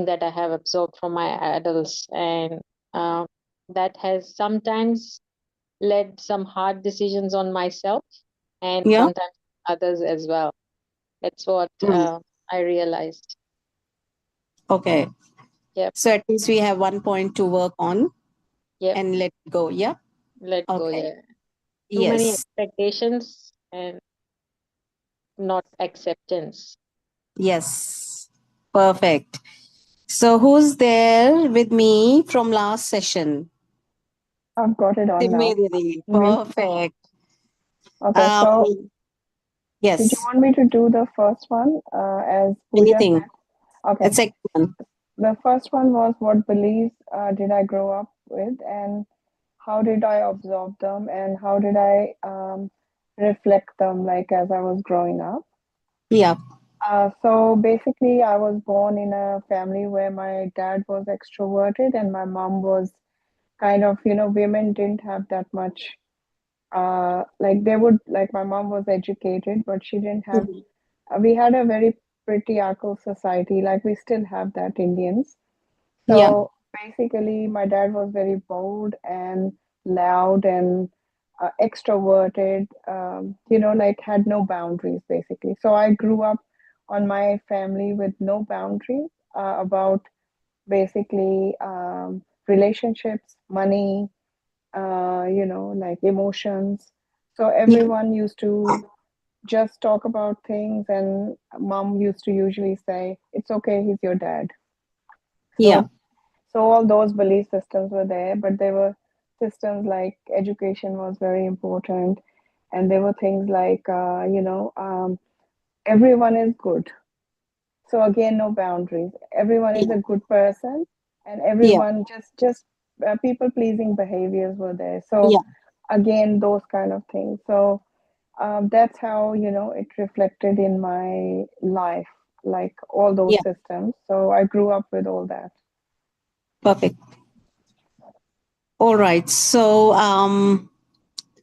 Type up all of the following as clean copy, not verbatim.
that I have absorbed from my adults, and uh, that has sometimes led some hard decisions on myself and Yeah. sometimes others as well. That's what Mm. I realized. Okay. Yep, So at least we have 1 point to work on yep. and let it go. Yeah. Let go. Okay. Yeah, too many Yes. expectations and not acceptance. Yes. Perfect. So who's there with me from last session? I've got it on now. Simedi. Me. Perfect. Okay, Um, so did you yes. want me to do the first one as Pooja Anything. said? Okay, The second one. the first one was what beliefs did I grow up with, and how did I absorb them, and how did I reflect them like as I was growing up. Yeah. So basically, I was born in a family where my dad was extroverted and my mom was kind of, women didn't have that much. Like they would, like my mom was educated, but she didn't have. Mhm. We had a very patriarchal society, like we still have that Indians. Yeah. So basically, my dad was very bold and loud and extroverted, like had no boundaries basically. So I grew up on my family with no boundaries about basically relationships, money, like emotions. So Yeah. everyone used to just talk about things, and mom used to usually say, "It's okay, he's your dad." Yeah. So all those belief systems were there, but there were systems like education was very important, and there were things like, everyone is good. So again, no boundaries. Everyone is Yeah. a good person, and Yeah. everyone just people pleasing behaviors were there. So Yeah. again, those kind of things. So that's how it reflected in my life, like all those Yeah. systems. So I grew up with all that. Perfect. All right. So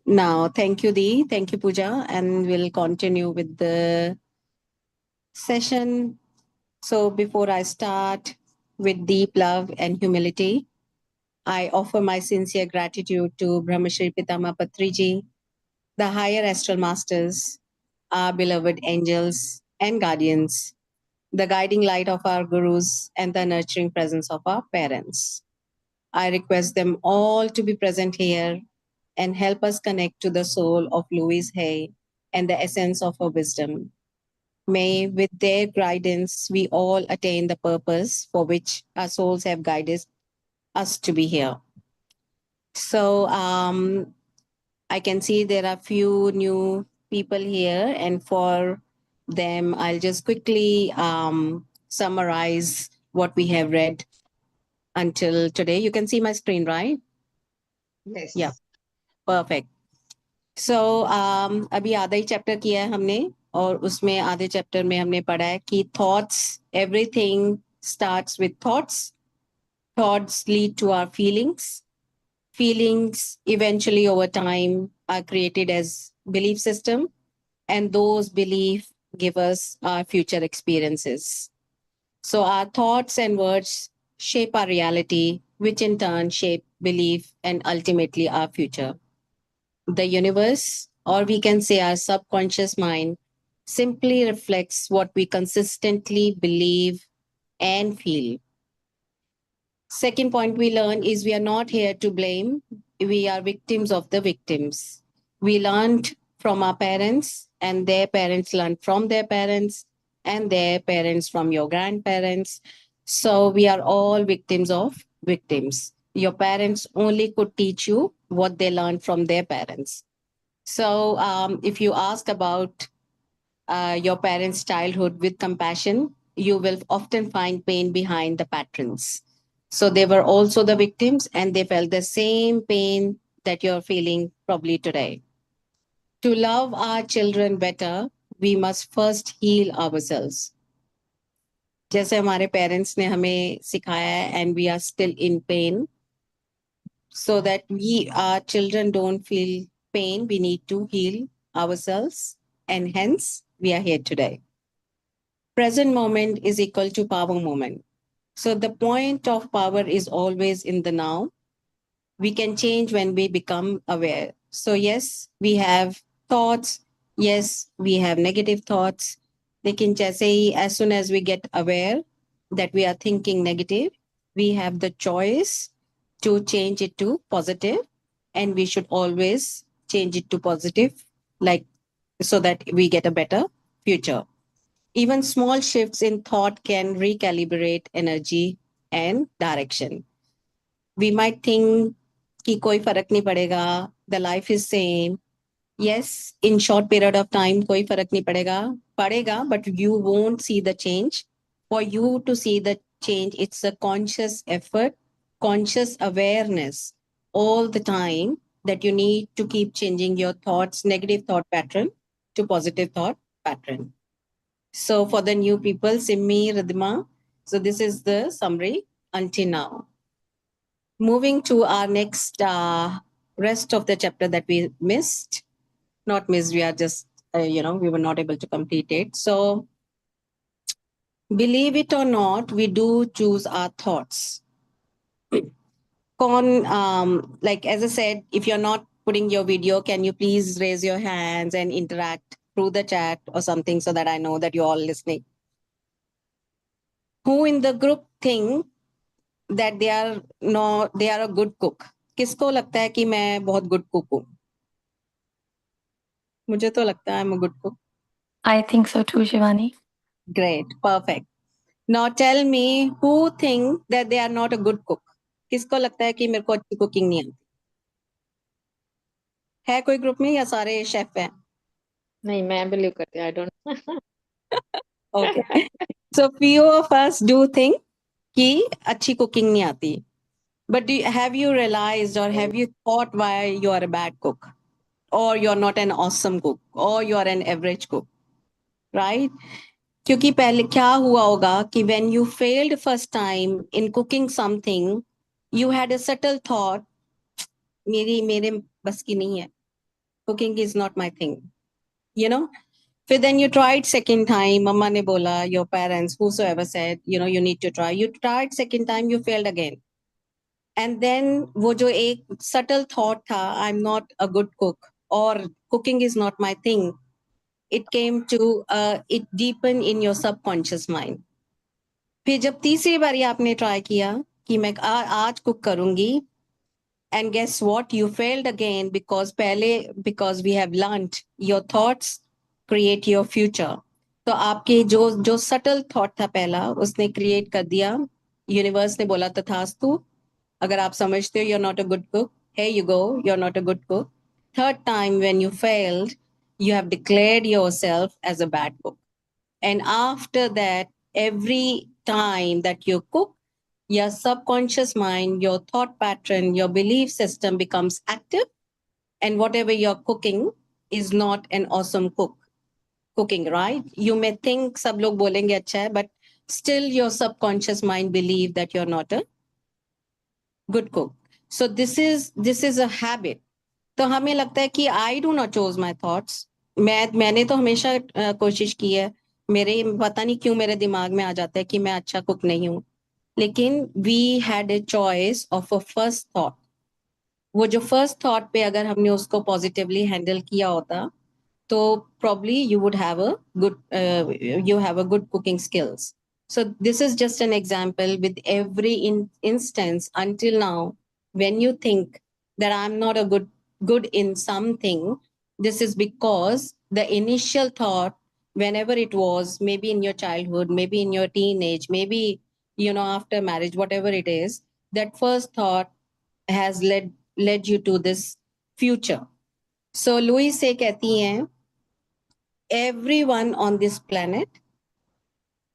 now thank you, Dee. Thank you, Pooja. And we'll continue with the session. So before I start with deep love and humility, I offer my sincere gratitude to Brahmashri Pitama Patriji, the higher astral masters, our beloved angels and guardians, the guiding light of our gurus, and the nurturing presence of our parents. I request them all to be present here and help us connect to the soul of Louise Hay and the essence of her wisdom. May, with their guidance, we all attain the purpose for which our souls have guided us to be here. So, I can see there are few new people here, and for them, I'll just quickly summarize what we have read until today. You can see my screen, right? Yeah, Yes. perfect. सो अभी आधा ही chapter किया है हमने और उसमें आधे chapter में हमने पढ़ा है कि thoughts everything starts with thoughts lead to our feelings eventually over time are created as belief system, and those beliefs give us our future experiences. So our thoughts and words shape our reality, which in turn shape belief and ultimately our future. The universe, or we can say our subconscious mind, simply reflects what we consistently believe and feel. Second point we learn is we are not here to blame. We are victims of the victims. We learned from our parents, and their parents learned from their parents, and their parents from your grandparents. So we are all victims of victims. Your parents only could teach you what they learned from their parents. So, if you ask about your parents' childhood with compassion, you will often find pain behind the patterns. So, they were also the victims and they felt the same pain that you're feeling probably today. To love our children better, we must first heal ourselves. जैसे हमारे parents ने हमें सिखाया है and we are still in pain, so that we our children don't feel pain, we need to heal ourselves, and hence we are here today. Present moment is equal to power moment. So the point of power is always in the now. We can change when we become aware. So, yes, we have thoughts. Yes, we have negative thoughts. लेकिन जैसे ही as soon as we get aware that we are thinking negative, we have the choice to change it to positive, and we should always change it to positive, like so that we get a better future. Even small shifts in thought can recalibrate energy and direction. We might think कि कोई फर्क नहीं पड़ेगा, the life is same. Yes, in short period of time कोई फर्क नहीं पड़ेगा, but you won't see the change. For you to see the change, it's a conscious effort, conscious awareness all the time, that you need to keep changing your thoughts, negative thought pattern to positive thought pattern. So for the new people, Simmi, Ridhima, so this is the summary until now. Moving to our next rest of the chapter that we missed. Not missed, we are just, we were not able to complete it. So, believe it or not, we do choose our thoughts. Like as I said, if you're not putting your video, can you please raise your hands and interact through the chat or something so that I know that you're all listening? Who in the group think that they are a good cook? किसको लगता है कि मैं बहुत good cook हूँ? मुझे तो लगता है I'm a good cook. I think so too, Shivani. Great, perfect. Now tell me who think that they are not a good cook. किसको लगता है कि मेरे को अच्छी कुकिंग नहीं आती? है कोई ग्रुप में या सारे शेफ हैं? नहीं, मैं बिलीव करती हूँ, I don't. Okay. So few of us do think कि अच्छी कुकिंग नहीं आती. But have you realized or have you thought why you are a bad cook? Or you're not an awesome cook? Or you're an average cook? Right? क्योंकि पहले क्या हुआ होगा कि when you failed first time in cooking something, you had a subtle thought, मेरे बस की नहीं है. Cooking is not my thing. You know? फिर then you tried second time, mama ने बोला, your parents, whosoever said, you need to try. You tried second time, you failed again. And then वो जो एक subtle thought था, I'm not a good cook, or cooking is not my thing, it came to, it deepened in your subconscious mind. फिर जब तीसरी बारी आपने try किया कि मैं आज कुक करूंगी, and guess what, you failed again because we have learned your thoughts create your future. तो आपके जो subtle thought था पहला, उसने create कर दिया, यूनिवर्स ने बोला तथास्तु, अगर आप समझते हो you're not a good cook, here you go, you're not a good cook. Third time when you failed, you have declared yourself as a bad cook. And after that, every time that you cook, your subconscious mind, your thought pattern, your belief system becomes active. And whatever you're cooking is not an awesome cooking, right? You may think sab log bolenge acha hai, but still your subconscious mind believe that you're not a good cook. So this is a habit. तो हमें लगता है कि I do not choose my thoughts. मैंने तो हमेशा कोशिश की है, मेरे पता नहीं क्यों मेरे दिमाग में आ जाता है कि मैं अच्छा कुक नहीं हूँ. लेकिन we had a choice of a first thought. वो जो फर्स्ट थॉट पे अगर हमने उसको पॉजिटिवली हैंडल किया होता, तो probably you would have a good cooking skills. So this is just an example with every instance until now. When you think that I'm not a good in something, this is because the initial thought, whenever it was, maybe in your childhood, maybe in your teenage, maybe after marriage, whatever it is, that first thought has led you to this future. So Louis से कहती हैं, everyone on this planet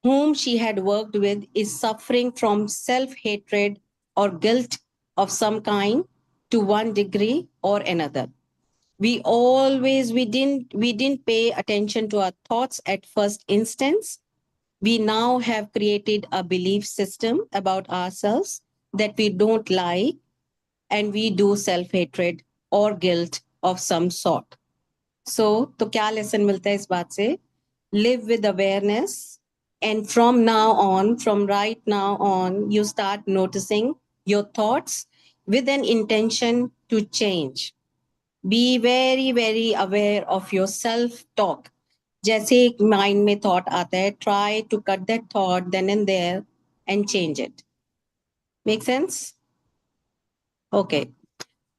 whom she had worked with is suffering from self-hatred or guilt of some kind to one degree or another. We didn't pay attention to our thoughts at first instance. We now have created a belief system about ourselves that we don't like, and we do self-hatred or guilt of some sort. So, तो क्या lesson मिलता है इस बात से? Live with awareness And from right now on, you start noticing your thoughts with an intention to change. Be very, very aware of your self talk. जैसे एक mind में थॉट आता है, try to cut that thought then and there and change it. Make sense? Okay.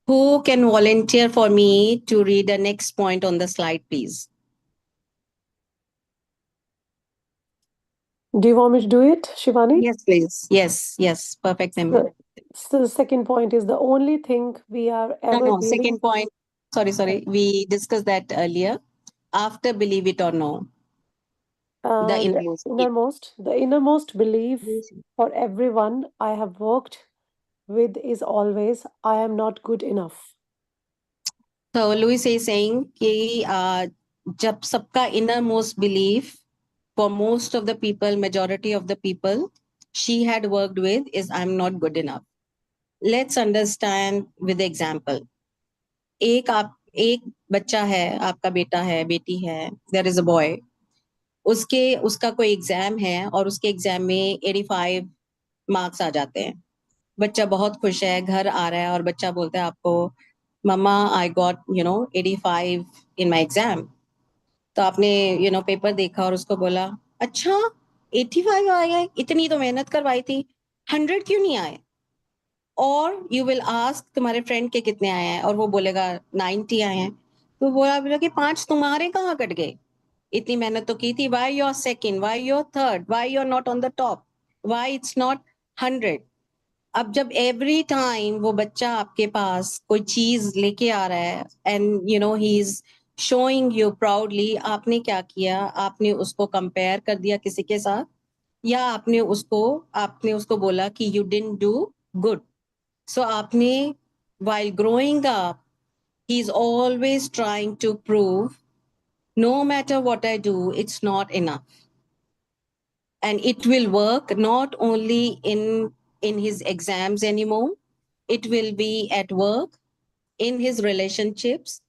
Who can volunteer for me to read the next point on the slide, please? Do you want me to do it, Shivani? Yes, please. Yes. Perfect memory. So the second point is the only thing we are ever No. dealing. Second point. Sorry. We discussed that earlier. After believe it or no. The The innermost belief for everyone I have worked with is always I am not good enough. So Louis is saying कि जब सबका innermost belief for most of the people, majority of the people she had worked with is I'm not good enough. Let's understand with example. एक बच्चा है, आपका बेटा है, बेटी है, there is a boy. उसका कोई एग्जाम है और उसके एग्जाम में 85 मार्क्स आ जाते हैं. बच्चा बहुत खुश है, घर आ रहा है और बच्चा बोलता है आपको, mama I got 85 in my exam. तो आपने पेपर देखा और उसको बोला, अच्छा 85 आए, इतनी तो मेहनत करवाई थी, 100 क्यों नहीं आए? और यू विल आस्क तुम्हारे फ्रेंड के कितने आए हैं और वो बोलेगा 90 आए हैं. तो बोला कि 5 तुम्हारे कहाँ कट गए? इतनी मेहनत तो की थी. Why your second, why your third, why your not on the top, why it's not 100? अब जब एवरी टाइम वो बच्चा आपके पास कोई चीज लेके आ रहा है and he is showing you proudly, आपने क्या किया? आपने उसको कंपेयर कर दिया किसी के साथ, या आपने उसको बोला कि यू डिडंट डू गुड. सो आपने, while growing up, he's always trying to prove no matter what I do, it's not enough. And it will work not only in his exams anymore, it will be at work, in his relationships,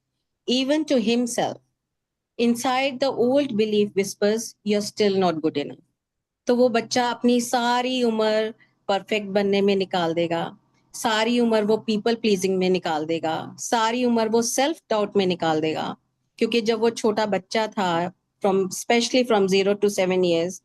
even to himself. Inside, the old belief whispers, you're still not good enough. तो वो बच्चा अपनी सारी उम्र perfect बनने में निकाल देगा, सारी उम्र वो पीपल प्लीजिंग में निकाल देगा, सारी उम्र वो सेल्फ डाउट में निकाल देगा. क्योंकि जब वो छोटा बच्चा था, specially from 0 to 7 years,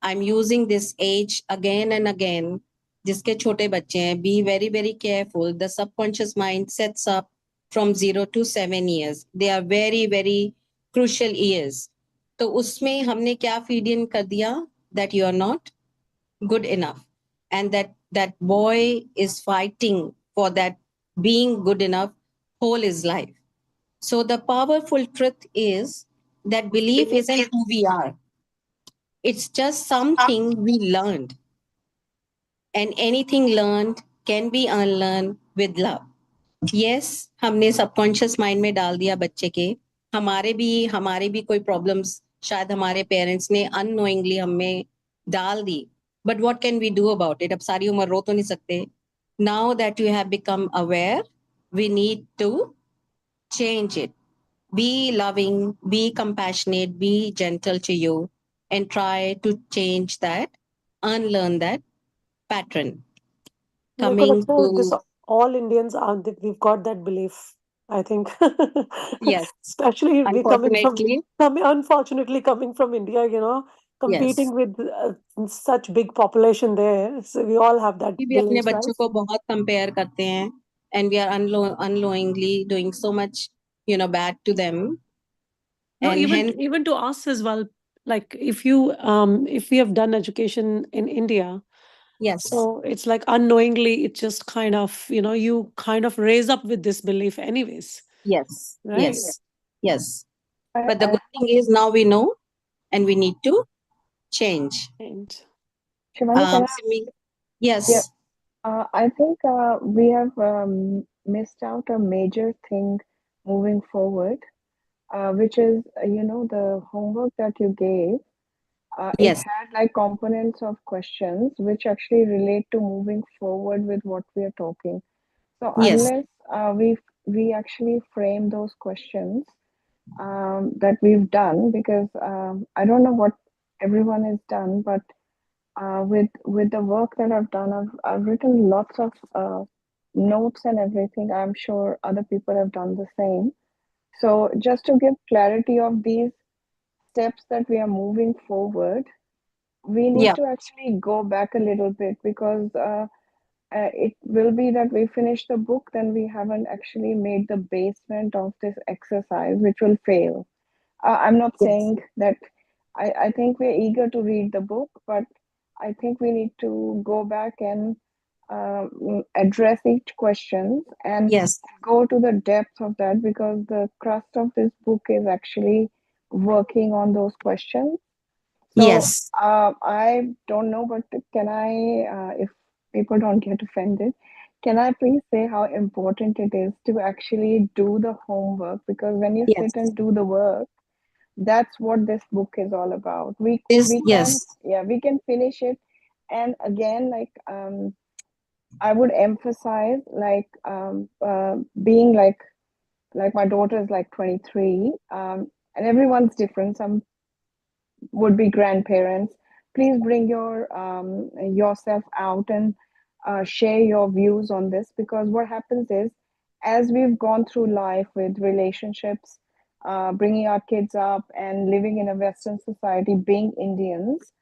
I'm using this age again and again. जिसके छोटे बच्चे हैं, be very, very careful. The subconscious mind sets up from 0 to 7 years. They are very, very crucial years. तो उसमें हमने क्या feed in कर दिया? That you are not good enough. And that boy is fighting for that being good enough whole his life. So the powerful truth is that belief isn't who we are. It's just something we learned. And anything learned can be unlearned with love. Yes, हमने subconscious mind में डाल दिया बच्चे के. हमारे भी कोई problems शायद हमारे पेरेंट्स ने अननोइंगली हमें डाल दी. But what can we do about it? अब सारी उम्र रो तो नहीं सकते. Now that you have become aware, we need to change it. Be loving, be compassionate, be gentle to you, and try to change that, unlearn that pattern. मेरे को Coming लगता है this to, all Indians we've got that belief, I think. yes, Especially we unfortunately, unfortunately coming from India, competing yes. with such big population there. So we all have that अभी भी अपने beliefs, बच्चों right? को बहुत compare करते हैं, and we are unknowingly doing so much, bad to them, No, and hence, even to us as well. Like if we have done education in India, yes, so it's like unknowingly it just kind of, you kind of raise up with this belief anyways, yes, right? yes. I, But the I, good thing is now we know, and we need to change. And Shivani, can Simi, yeah, yes, I think we have missed out a major thing moving forward, which is, the homework that you gave. It yes, had like components of questions which actually relate to moving forward with what we are talking. So yes, unless we actually frame those questions that we've done, because I don't know what everyone is done, but with the work that I've done, I've written lots of notes and everything. I'm sure other people have done the same. So just to give clarity of these steps that we are moving forward, we need Yeah. to actually go back a little bit because it will be that we finish the book, then we haven't actually made the basement of this exercise, which will fail. I'm not Yes. saying that I think we're eager to read the book, but I think we need to go back and address each questions and Yes. go to the depth of that because the crust of this book is actually working on those questions. So Yes. I don't know, but can I, if people don't get offended, can I please say how important it is to actually do the homework? Because when you sit Yes. and do the work, that's what this book is all about. This, We can, yes. yeah, we can finish it, and again, like I would emphasize being like my daughter is like 23, and everyone's different. Some would be grandparents. Please bring yourself out and share your views on this because what happens is, as we've gone through life with relationships, bringing our kids up and living in a Western society, being Indians,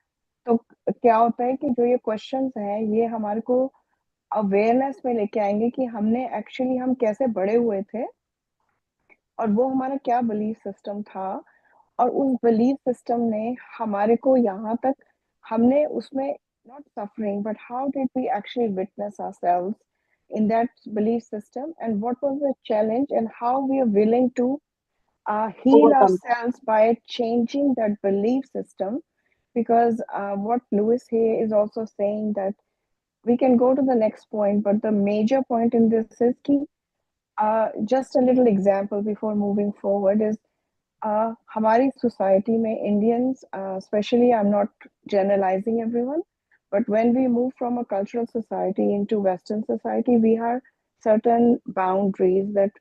तो क्या होता है कि जो ये questions हैं ये हमारे को अवेयरनेस में लेके आएंगे कि हमने एक्चुअली हम कैसे बड़े हुए थे और वो हमारा क्या बिलीफ सिस्टम था और उस बिलीफ सिस्टम ने हमारे को यहाँ तक हमने उसमें not suffering but how did we actually witness ourselves in that belief system and what was the challenge and how we are willing to heal Overcome. ourselves by changing that belief system because what Lewis here is also saying that we can go to the next point but the major point in this is कि just a little example before moving forward is हमारी society में Indians, especially I'm not generalizing everyone, but when we move from a cultural society into Western society, we have certain boundaries that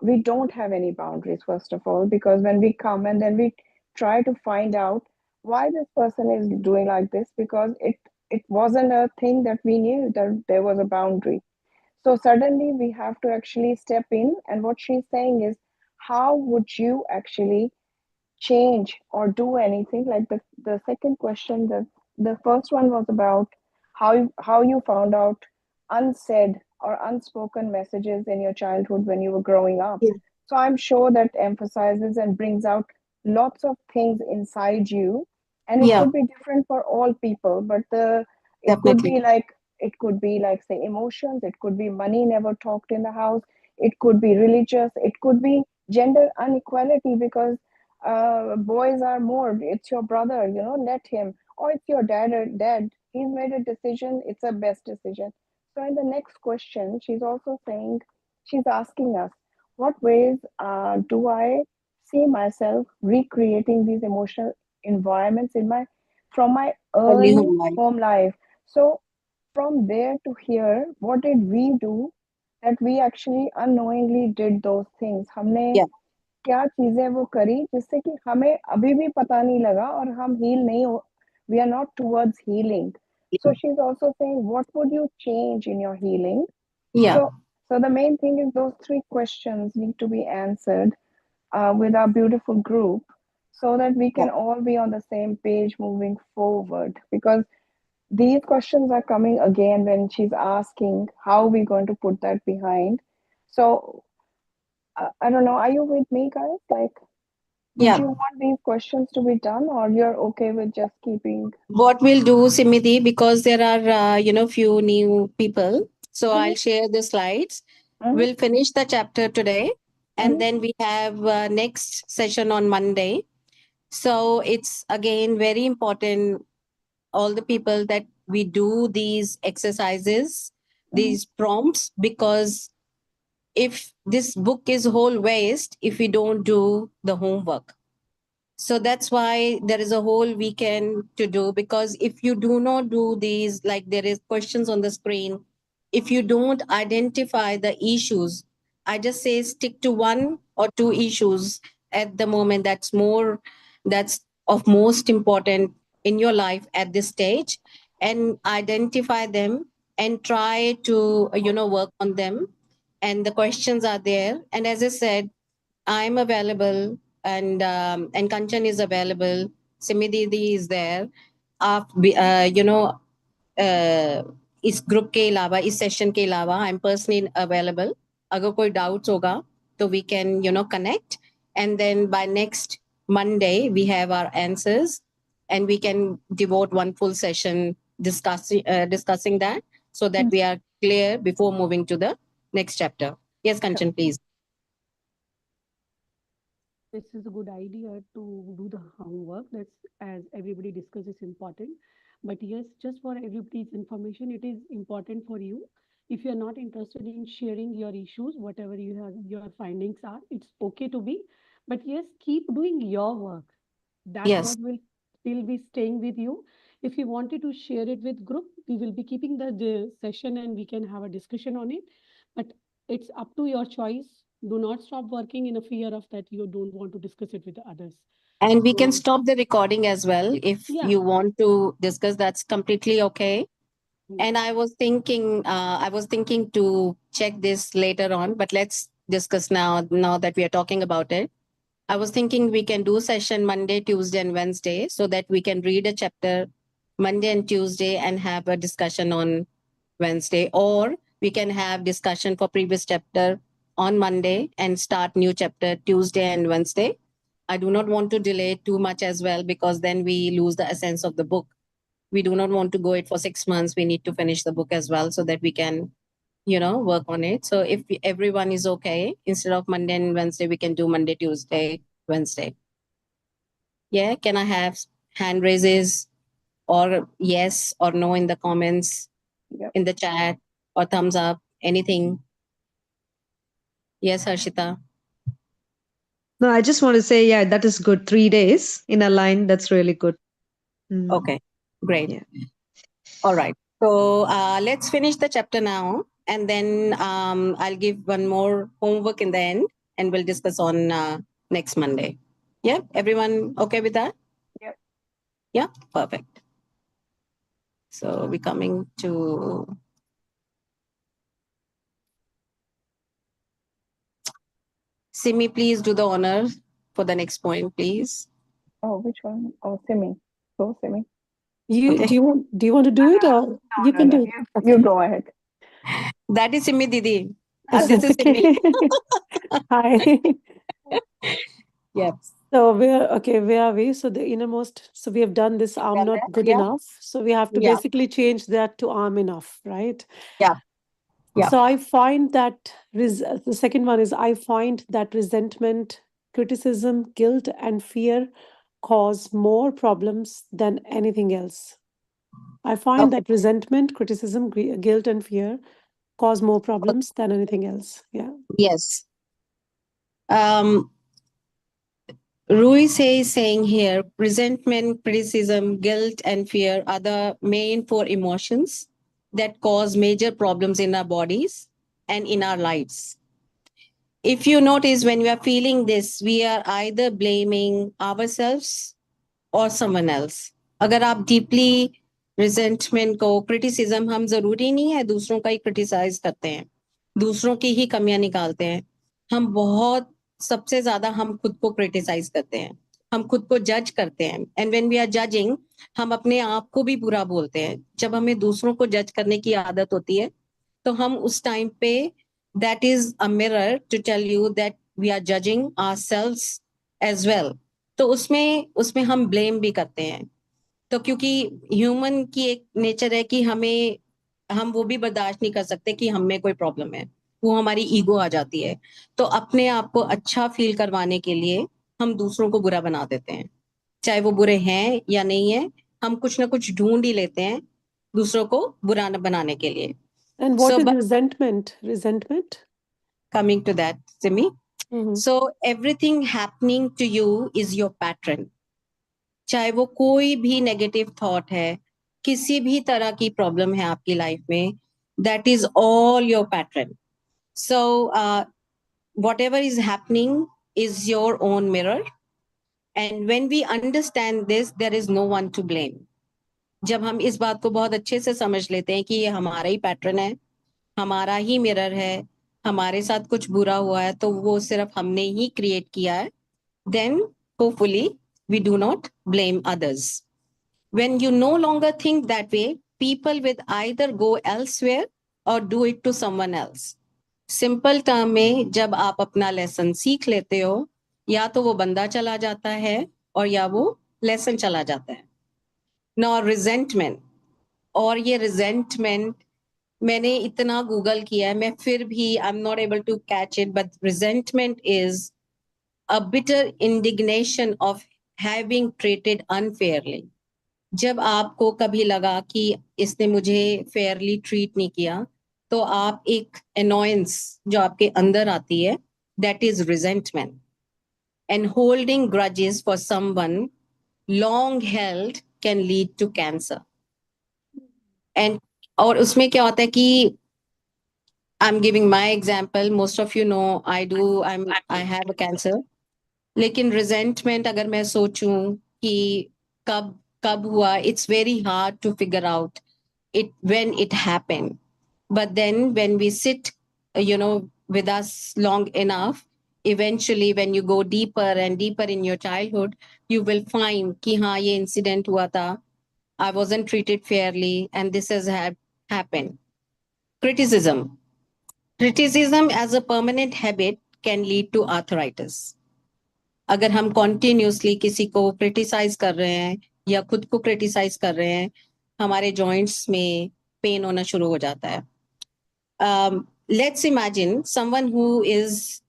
we don't have any boundaries, first of all, because when we come and then we try to find out why this person is doing like this, because it wasn't a thing that we knew that there was a boundary. So suddenly we have to actually step in, and what she's saying is, how would you actually change or do anything? Like the second question, the first one was about how you found out unsaid or unspoken messages in your childhood when you were growing up. Yeah. So I'm sure that emphasizes and brings out lots of things inside you, and it Yeah. could be different for all people, but the it could Definitely. be like it could be like say emotions, it could be money never talked in the house, it could be religious, it could be gender inequality because boys are more, it's your brother, let him, or it's your dad, he's made a decision, it's a best decision. So in the next question she's also saying, she's asking us, what ways do I see myself recreating these emotional environments in my from my Early early home life. home life. So from there to here, what did we do that we actually unknowingly did those things? हमने Yeah. क्या चीजें वो करी जिससे कि हमें अभी भी पता नहीं लगा और हम हील नहीं हो, we are not towards healing. So she's also saying, what would you change in your healing? Yeah. So the main thing is those three questions need to be answered with our beautiful group so that we Yeah. can all be on the same page moving forward because these questions are coming again when she's asking how we're going to put that behind. So I don't know, are you with me guys? Like, would Yeah. you want these questions to be done or you're okay with just keeping? What we'll do, Simiti, because there are few new people, so Mhm, I'll share the slides. mhm, We'll finish the chapter today, and mhm, then we have next session on Monday. So it's again very important, all the people, that we do these exercises, mhm, these prompts, because if this book is whole waste if we don't do the homework. So that's why there is a whole weekend to do, because if you do not do these, like there is questions on the screen, if you don't identify the issues, I just say stick to one or two issues at the moment, that's more, that's of most important in your life at this stage, and identify them and try to work on them. And the questions are there, and as I said, I'm available, and Kanchan is available, Simididi is there. आप इस group के अलावा, इस session के अलावा, I am personally available. अगर कोई doubts होगा तो we can connect, and then by next Monday we have our answers, and we can devote one full session discussing that, so that we are clear before moving to the next chapter. Yes, Kanchan, please. This is a good idea to do the homework. That's, as everybody discusses, important. But yes, just for everybody's information, it is important for you. If you're not interested in sharing your issues, whatever you have, your findings are, it's okay to be. But yes, keep doing your work. That Yes. work will still be staying with you. If you wanted to share it with group, we will be keeping the session and we can have a discussion on it. But it's up to your choice. Do not stop working in a fear of that you don't want to discuss it with the others. And we can So, stop the recording as well if yeah. you want to discuss. That's completely okay. Yeah. And I was thinking to check this later on, but let's discuss now that we are talking about it. I was thinking we can do session Monday, Tuesday, and Wednesday, so that we can read a chapter Monday and Tuesday and have a discussion on Wednesday, or we can have discussion for previous chapter on Monday and start new chapter Tuesday and Wednesday. I do not want to delay too much as well, because then we lose the essence of the book. We do not want to go it for 6 months. We need to finish the book as well, so that we can work on it. So if everyone is okay, instead of Monday and Wednesday, we can do Monday, Tuesday, Wednesday. Yeah, can I have hand raises, or yes or no in the comments, Yep. in the chat, or thumbs up, anything? Yes, Harshita. No, I just want to say, yeah, that is good. 3 days in a line, that's really good. Okay, great. Yeah. All right. So let's finish the chapter now, and then I'll give one more homework in the end, and we'll discuss on next Monday. Yeah, everyone okay with that? Yep. Yeah, perfect. So we're coming to Simi. Please do the honor for the next point, please. Oh, which one? Oh, Simi. Go, Simi. You Okay. do you want to do it, or you can do it? You go ahead. That is Simi Didi. This is Simi. Okay. Hi. Yep. So where are we? So the innermost, so we have done this I'm not good Yeah. enough. So we have to Yeah. basically change that to I'm enough, right? Yeah. Yeah. So I find that the second one is, I find that resentment, criticism, guilt, and fear cause more problems than anything else. I find Okay. that resentment, criticism, guilt, and fear cause more problems than anything else. Yeah. Yes. Rui says, saying here, resentment, criticism, guilt, and fear are the main four emotions that cause major problems in our bodies and in our lives. If you notice, when we are feeling this, we are either blaming ourselves or someone else. अगर आप deeply resentment को, criticism, हम जरूरी नहीं है दूसरों का he criticise करते हैं, दूसरों की ही कमियां निकालते हैं. हम बहुत, सबसे ज्यादा हम खुद को क्रिटिसाइज करते हैं, हम खुद को जज करते हैं. And when we are judging, हम अपने आप को भी बुरा बोलते हैं. जब हमें दूसरों को जज करने की आदत होती है, तो हम उस टाइम पे, that is a mirror to tell you that we are judging ourselves as well. तो उसमें उसमें हम ब्लेम भी करते हैं. तो क्योंकि ह्यूमन की एक नेचर है कि हम वो भी बर्दाश्त नहीं कर सकते कि हम में कोई प्रॉब्लम है, वो हमारी ईगो आ जाती है. तो अपने आप को अच्छा फील करवाने के लिए हम दूसरों को बुरा बना देते हैं, चाहे वो बुरे हैं या नहीं है. हम कुछ ना कुछ ढूंढ ही लेते हैं दूसरों को बुरा बनाने के लिए. And what So, is but resentment? Resentment? coming to that, Simi. Mhm. So everything happening to you is your pattern. चाहे वो कोई भी नेगेटिव थॉट है, किसी भी तरह की प्रॉब्लम है आपकी लाइफ में, that is all your pattern. So what ever is happening is your own mirror, And when we understand this, there is no one to blame. जब हम इस बात को बहुत अच्छे से समझ लेते हैं कि ये हमारा ही पैटर्न है, हमारा ही मिरर है, हमारे साथ कुछ बुरा हुआ है तो वो सिर्फ हमने ही क्रिएट किया है, then hopefully we do not blame others. When you no longer think that way, people will either go elsewhere or do it to someone else. Simple term में जब आप अपना लेसन सीख लेते हो, या तो वो बंदा चला जाता है और या वो लेसन चला जाता है. Now resentment, और ये resentment मैंने इतना गूगल किया है, मैं फिर भी I'm not able to catch it, but resentment is a bitter indignation of having treated unfairly. जब आपको कभी लगा कि इसने मुझे फेयरली ट्रीट नहीं किया, तो आप एक annoyance जो आपके अंदर आती है, that is resentment. And holding grudges for someone long held can lead to cancer. And और उसमें क्या होता है कि I'm giving my example, most of you know I have a cancer. लेकिन resentment अगर मैं सोचूं कि कब कब हुआ, it's very hard to figure out it when it happened. But then when we sit, with us long enough, eventually when you go deeper and deeper in your childhood, you will find कि हाँ ये incident हुआ था, I wasn't treated fairly, and this has happened. Criticism. Criticism as a permanent habit can lead to arthritis. अगर हम continuously किसी को criticize कर रहे हैं या खुद को criticize कर रहे हैं, हमारे joints में pain होना शुरू हो जाता है. Let's imagine someone who is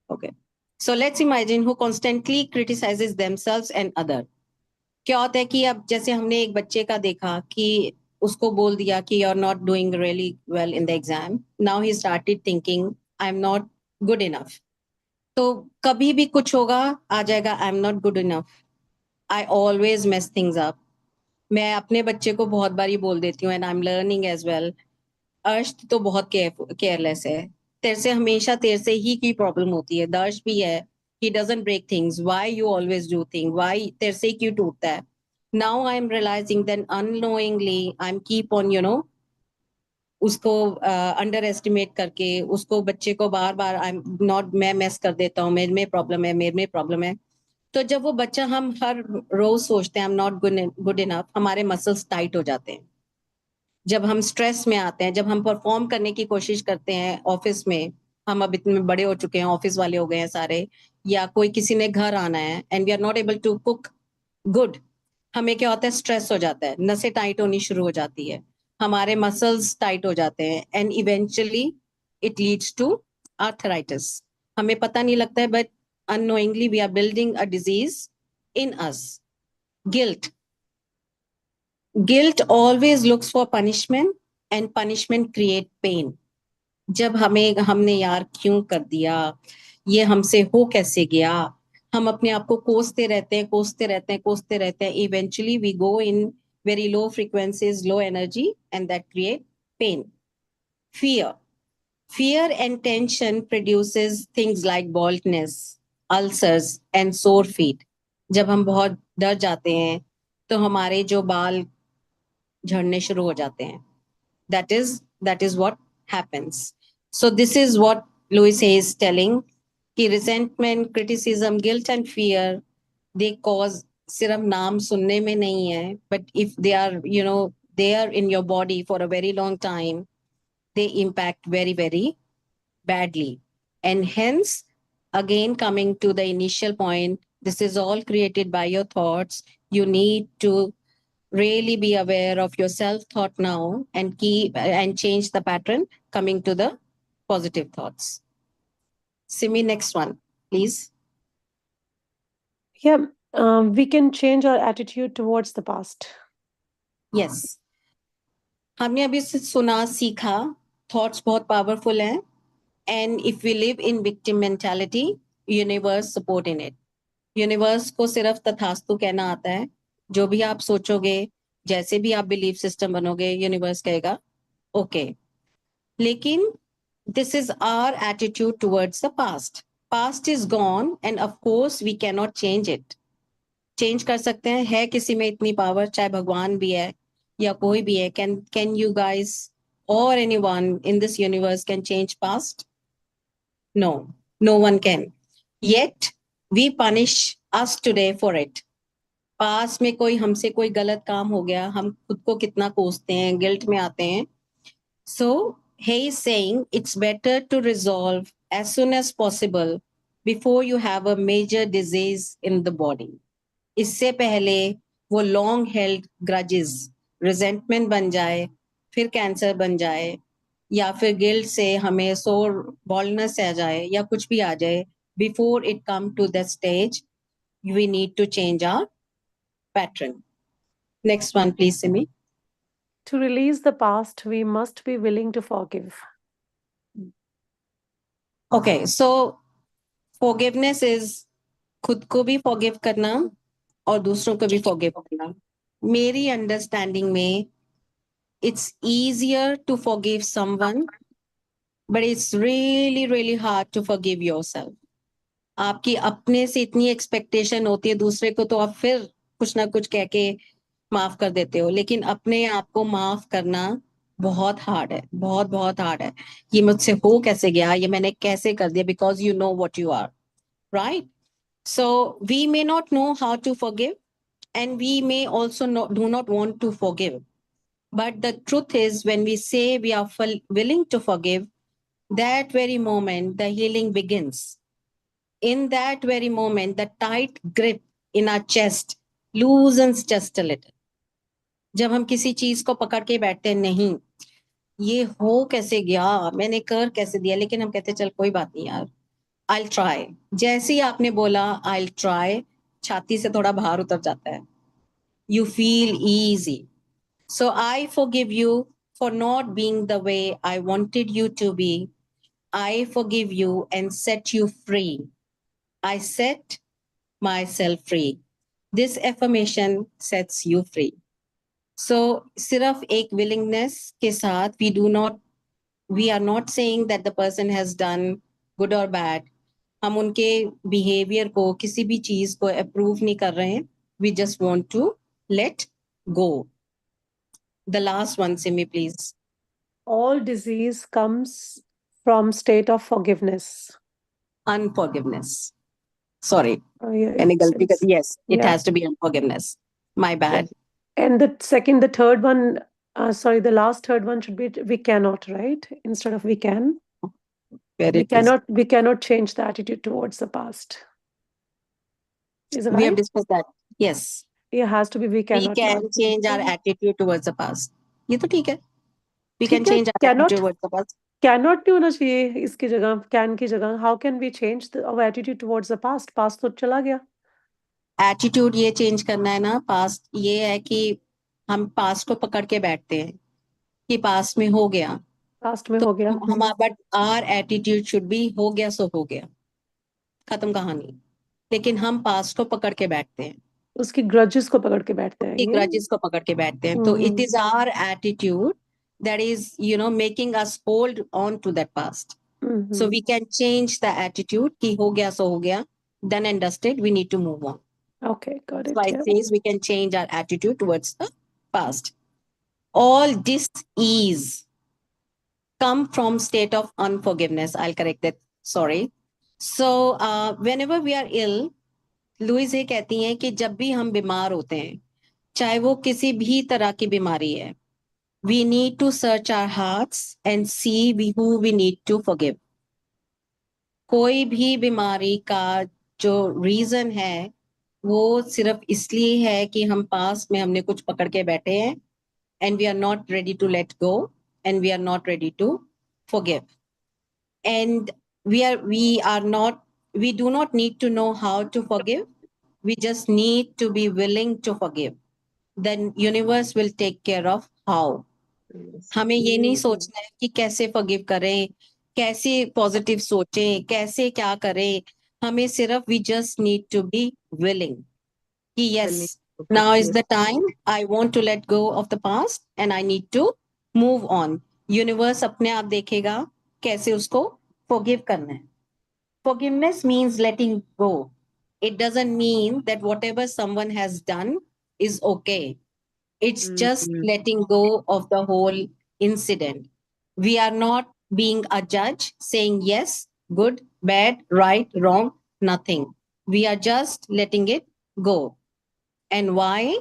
okay. So let's imagine who constantly criticizes themselves and other. क्या होता है कि अब जैसे हमने एक बच्चे का देखा कि उसको बोल दिया कि you're not doing really well in the exam. Now he started thinking I'm not good enough. तो कभी भी कुछ होगा आ जाएगा I'm not good enough. I always mess things up. मैं अपने बच्चे को बहुत बारी बोल देती हूँ and I'm learning as well. अर्श तो बहुत केयरलेस है, तेरे से हमेशा तेरे से ही की प्रॉब्लम होती है. दर्श भी है, he doesn't break things, why you always do things, why तेरे से क्यों टूटता है. Now I'm realizing that unknowingly I'm keep on उसको अंडर एस्टिमेट करके उसको बच्चे को बार बार मैं मेस कर देता हूँ, मेरे में प्रॉब्लम है, मेरे में प्रॉब्लम है. तो जब वो बच्चा हम हर रोज सोचते हैं I am not good enough, हमारे मसल्स टाइट हो जाते हैं. जब हम स्ट्रेस में आते हैं, जब हम परफॉर्म करने की कोशिश करते हैं ऑफिस में, हम अब इतने बड़े हो चुके हैं, ऑफिस वाले हो गए हैं सारे, या कोई किसी ने घर आना है and we are not able to cook good, हमें क्या होता है, स्ट्रेस हो जाता है, नसें टाइट होनी शुरू हो जाती है, हमारे मसल्स टाइट हो जाते हैं and eventually it leads to arthritis. हमें पता नहीं लगता है but unknowingly we are building a disease in us. Guilt always looks for punishment and punishment create pain. जब हमने यार क्यों कर दिया, ये हमसे हो कैसे गया, हम अपने आप को कोसते रहते हैं. Eventually we go in very low frequencies, low energy, and that create pain. Fear and tension produces things like baldness, ulcers, and sore feet. जब हम बहुत डर जाते हैं तो हमारे जो बाल झड़ने शुरू हो जाते हैं. That is what happens. So this is what Louis Hay is telling कि resentment, criticism, guilt and fear, they cause, सिर्फ नाम सुनने में नहीं है, but if they are there in your body for a very long time, they impact very very badly. And hence, again coming to the initial point, this is all created by your thoughts. You need to really be aware of your self thought now and change the pattern, coming to the positive thoughts. Simi, next one please. Yeah, we can change our attitude towards the past. Yes, हमने अभी से सुना सीखा, thoughts बहुत powerful हैं, and if we live in victim mentality, universe support in it. Universe को सिर्फ तथास्तु कहना आता है. जो भी आप सोचोगे, जैसे भी आप बिलीफ सिस्टम बनोगे, यूनिवर्स कहेगा ओके. लेकिन this is our attitude towards the past. Past is gone and of course we cannot change it. Change कर सकते हैं, है किसी में इतनी पावर, चाहे भगवान भी है या कोई भी है, can you guys or anyone in this universe can change past? No, no one can. Yet we punish us today for it. पास में कोई हमसे कोई गलत काम हो गया, हम खुद को कितना कोसते हैं, गिल्ट में आते हैं. So he is saying it's better to resolve as soon as possible before you have a major disease in the body. इससे पहले वो लॉन्ग हेल्ड ग्रजेस, रिजेंटमेंट बन जाए, फिर कैंसर बन जाए, या फिर गिल्ट से हमें सोर बॉलनेस आ जाए या कुछ भी आ जाए, before it come to that stage we need to change our pattern. Next one please Simi. To release the past, we must be willing to forgive. Okay, so forgiveness is खुद को भी फॉरगिव करना और दूसरों को भी फॉरगिव करना. मेरी अंडरस्टैंडिंग में it's easier to forgive someone, but it's really really hard to forgive yourself. आपकी अपने से इतनी एक्सपेक्टेशन होती है दूसरे को, तो आप फिर कुछ ना कुछ कह के माफ कर देते हो, लेकिन अपने आप को माफ करना बहुत हार्ड है, बहुत बहुत हार्ड है. ये मुझसे हो कैसे गया, ये मैंने कैसे कर दिया, because you know what you are, right? So we may not know how to forgive and we may also do not want to forgive. But the truth is, when we say we are willing to forgive, that very moment the healing begins. In that very moment, the tight grip in our chest loosens just a little. जब हम किसी चीज को पकड़ के बैठते हैं, नहीं ये हो कैसे गया, मैंने कर कैसे दिया, लेकिन हम कहते चल कोई बात नहीं यार, I'll try. जैसे ही आपने बोला I'll try, छाती से थोड़ा बाहर उतर जाता है. You feel easy. So I forgive you for not being the way I wanted you to be. I forgive you and set you free. I set myself free. This affirmation sets you free. So सिर्फ एक willingness के साथ we are not saying that the person has done good or bad. हम उनके behavior को, किसी भी चीज को approve नहीं कर रहे हैं. We just want to let go. The last one, Simi, please. All disease comes from state of forgiveness. Unforgiveness. Sorry. Yeah, Any galti it's- yes, it yeah. has to be unforgiveness. My bad. And the third one, sorry, the last third one should be we cannot, right? Instead of we can. Where We it is. cannot change the attitude towards the past. Is it We have right? discussed that. Yes. It has to be we We cannot. can not- change our attitude towards the past. ये तो ठीक है. We can ठीक है, change our cannot attitude towards the past. cannot नहीं होना चाहिए इसकी जगह, can की जगह. How can we change our attitude towards the past? Past तो चला गया. Attitude ये change करना है ना. Past ये है कि हम past को पकड़ के बैठते हैं कि past में हो गया. Past में हो गया. But our attitude should be हो गया सो हो गया, खत्म कहानी. लेकिन हम past को पकड़ के बैठते हैं, उसकी grudges को पकड़ के बैठते हैं. grudges को पकड़ के बैठते हैं. तो it is our attitude that is, making us hold on to that past. So we can change the attitude कि हो गया सो हो गया, done and dusted, we need to move on. Okay, got it. So it says we can change our attitude towards the past. All dis-ease come from state of unforgiveness. I'll correct that. Sorry. So whenever we are ill, Louise ये कहती हैं कि जब भी हम बीमार होते हैं, चाहे वो किसी भी तरह की बीमारी है, we need to search our hearts and see who we need to forgive. कोई भी बीमारी का जो रीजन है वो सिर्फ इसलिए है कि हम पास में हमने कुछ पकड़ के बैठे हैं and we are not ready to let go and we are not ready to forgive. And we do not need to know how to forgive. We just need to be willing to forgive. Then universe will take care of how. हमें ये नहीं सोचना है कि कैसे forgive करें, कैसे positive सोचें, कैसे क्या करें. हमें सिर्फ we just need to be willing कि yes, now is the time, I want to let go of the past and I need to move on. Universe अपने आप देखेगा कैसे उसको फॉरगिव करना है. Forgiveness means letting go. It doesn't mean that whatever someone has done is okay. It's just Mm-hmm. letting go of the whole incident. We are not being a judge saying yes, good, bad, right, wrong, nothing. We are just letting it go. And why?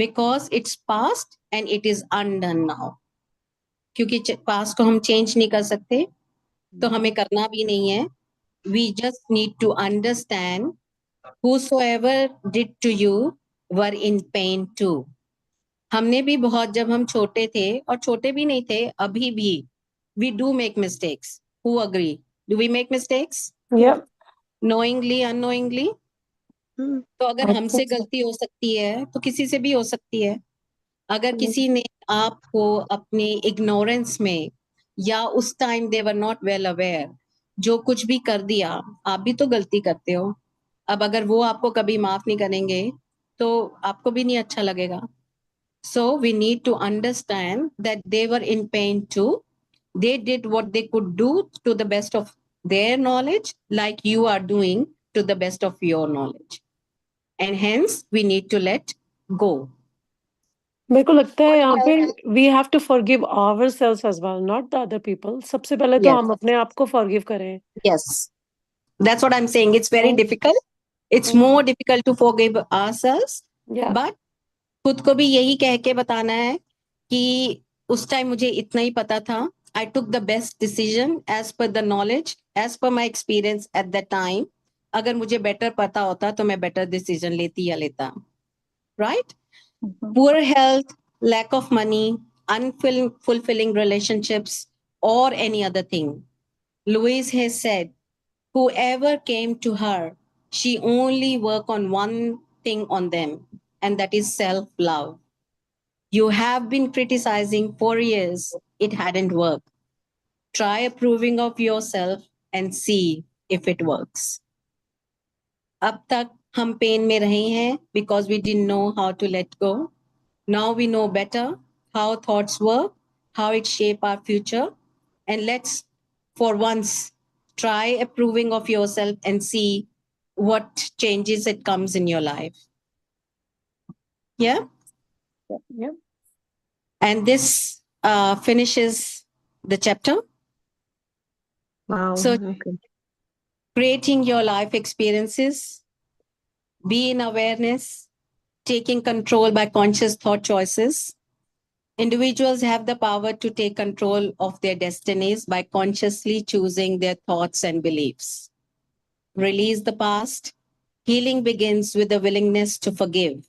Because it's past and it is undone now. क्योंकि past को हम change नहीं कर सकते, तो हमें करना भी नहीं है. We just need to understand whosoever did to you were in pain too. हमने भी बहुत, जब हम छोटे थे और छोटे भी नहीं थे, अभी भी we do make mistakes. Who agree? Do we make mistakes? Yeah, Knowingly, unknowingly? Mm. तो अगर I हमसे think so. गलती हो सकती है तो किसी से भी हो सकती है. अगर Mm. किसी ने आपको अपने इग्नोरेंस में या उस time they were not well aware जो कुछ भी कर दिया, आप भी तो गलती करते हो. अब अगर वो आपको कभी माफ नहीं करेंगे तो आपको भी नहीं अच्छा लगेगा. So we need to understand that they were in pain too. They did what they could do to the best of their knowledge, like you are doing to the best of your knowledge. And hence we need to let go. मेरे को लगता है यहाँ पे we have to forgive ourselves as well, not the other people. सबसे पहले तो Yes. हम अपने आप को forgive करें. Yes. That's what I'm saying. It's very Right. difficult. It's Mm. more difficult to forgive ourselves. Yeah. But खुद को भी यही कह के बताना है कि उस टाइम मुझे इतना ही पता था. I took the best decision as per the knowledge, as per my experience at that time. अगर मुझे better पता होता तो मैं better decision लेती या लेता. Right? Poor health, lack of money, unfulfilling relationships, or any other thing. Louise has said, whoever came to her, she only worked on one thing on them, and that is self love. You have been criticizing for years, it hadn't worked. Try approving of yourself and see if it works. अब तक हम pen में रहे हैं because we didn't know how to let go. Now we know better how thoughts work, how it shape our future, and let's for once try approving of yourself and see what changes it comes in your life. Yeah. Yeah. And this finishes the chapter. Wow. So Okay. creating your life experiences, be in awareness, taking control by conscious thought choices. Individuals have the power to take control of their destinies by consciously choosing their thoughts and beliefs. Release the past. Healing begins with the willingness to forgive.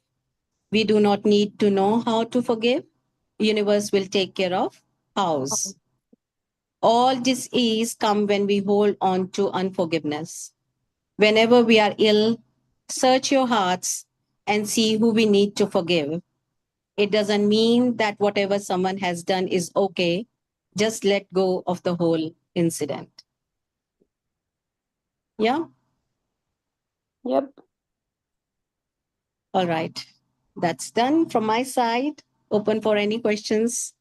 We do not need to know how to forgive. Universe will take care of hows. All disease come when we hold on to unforgiveness. Whenever we are ill, search your hearts and see who we need to forgive. It doesn't mean that whatever someone has done is okay. Just let go of the whole incident. Yeah? Yep. All right. That's done from my side. Open for any questions.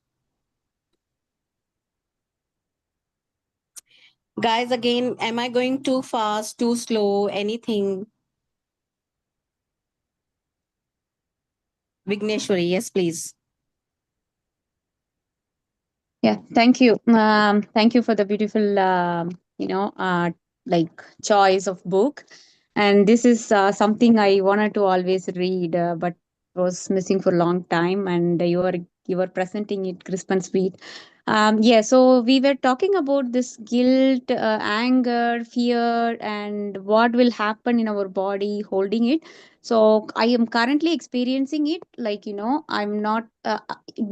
Guys, again, am I going too fast, too slow, anything? Vigneshwari, yes, please. Yeah, thank you. Thank you for the beautiful, like choice of book. And this is something I wanted to always read, but was missing for a long time. And you are presenting it crisp and sweet. Yeah. So we were talking about this guilt, anger, fear, and what will happen in our body holding it. So I am currently experiencing it. Like I'm not.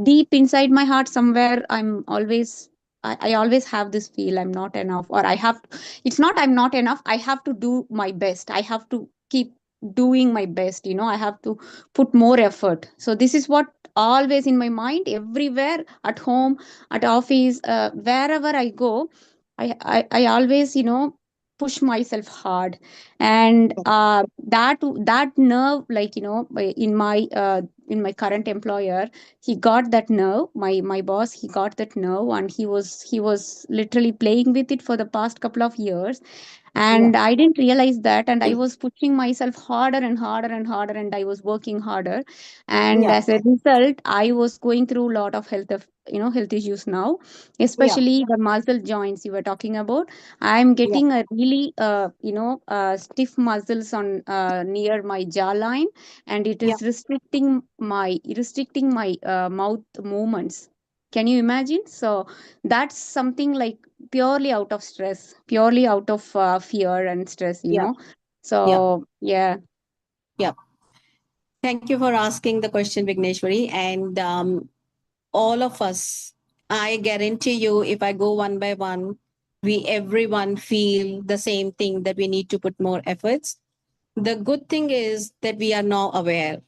Deep inside my heart somewhere I'm always I always have this feel I'm not enough, or I have it's not I'm not enough, I have to do my best, I have to keep doing my best, I have to put more effort. So this is what always in my mind, everywhere, at home, at office, wherever I go, I always push myself hard. And that nerve, like in my in my current employer, he got that nerve. My boss, he got that nerve, and he was literally playing with it for the past couple of years, Yeah. and I didn't realize that, and I was pushing myself harder and harder and harder, and I was working harder, and Yeah. as a result, I was going through a lot of health issues now, Yeah. especially the muscle joints you were talking about. I'm Yeah. getting a really stiff muscles on near my jawline, and it Yeah. is restricting my mouth movements. Can you imagine? So that's something like purely out of stress, purely out of fear and stress, Yeah. Yeah. so yeah. Yeah. Thank you for asking the question, Vigneshwari. And all of us, I guarantee you, if I go one by one, we everyone feel the same thing, that we need to put more efforts. The good thing is that we are now aware.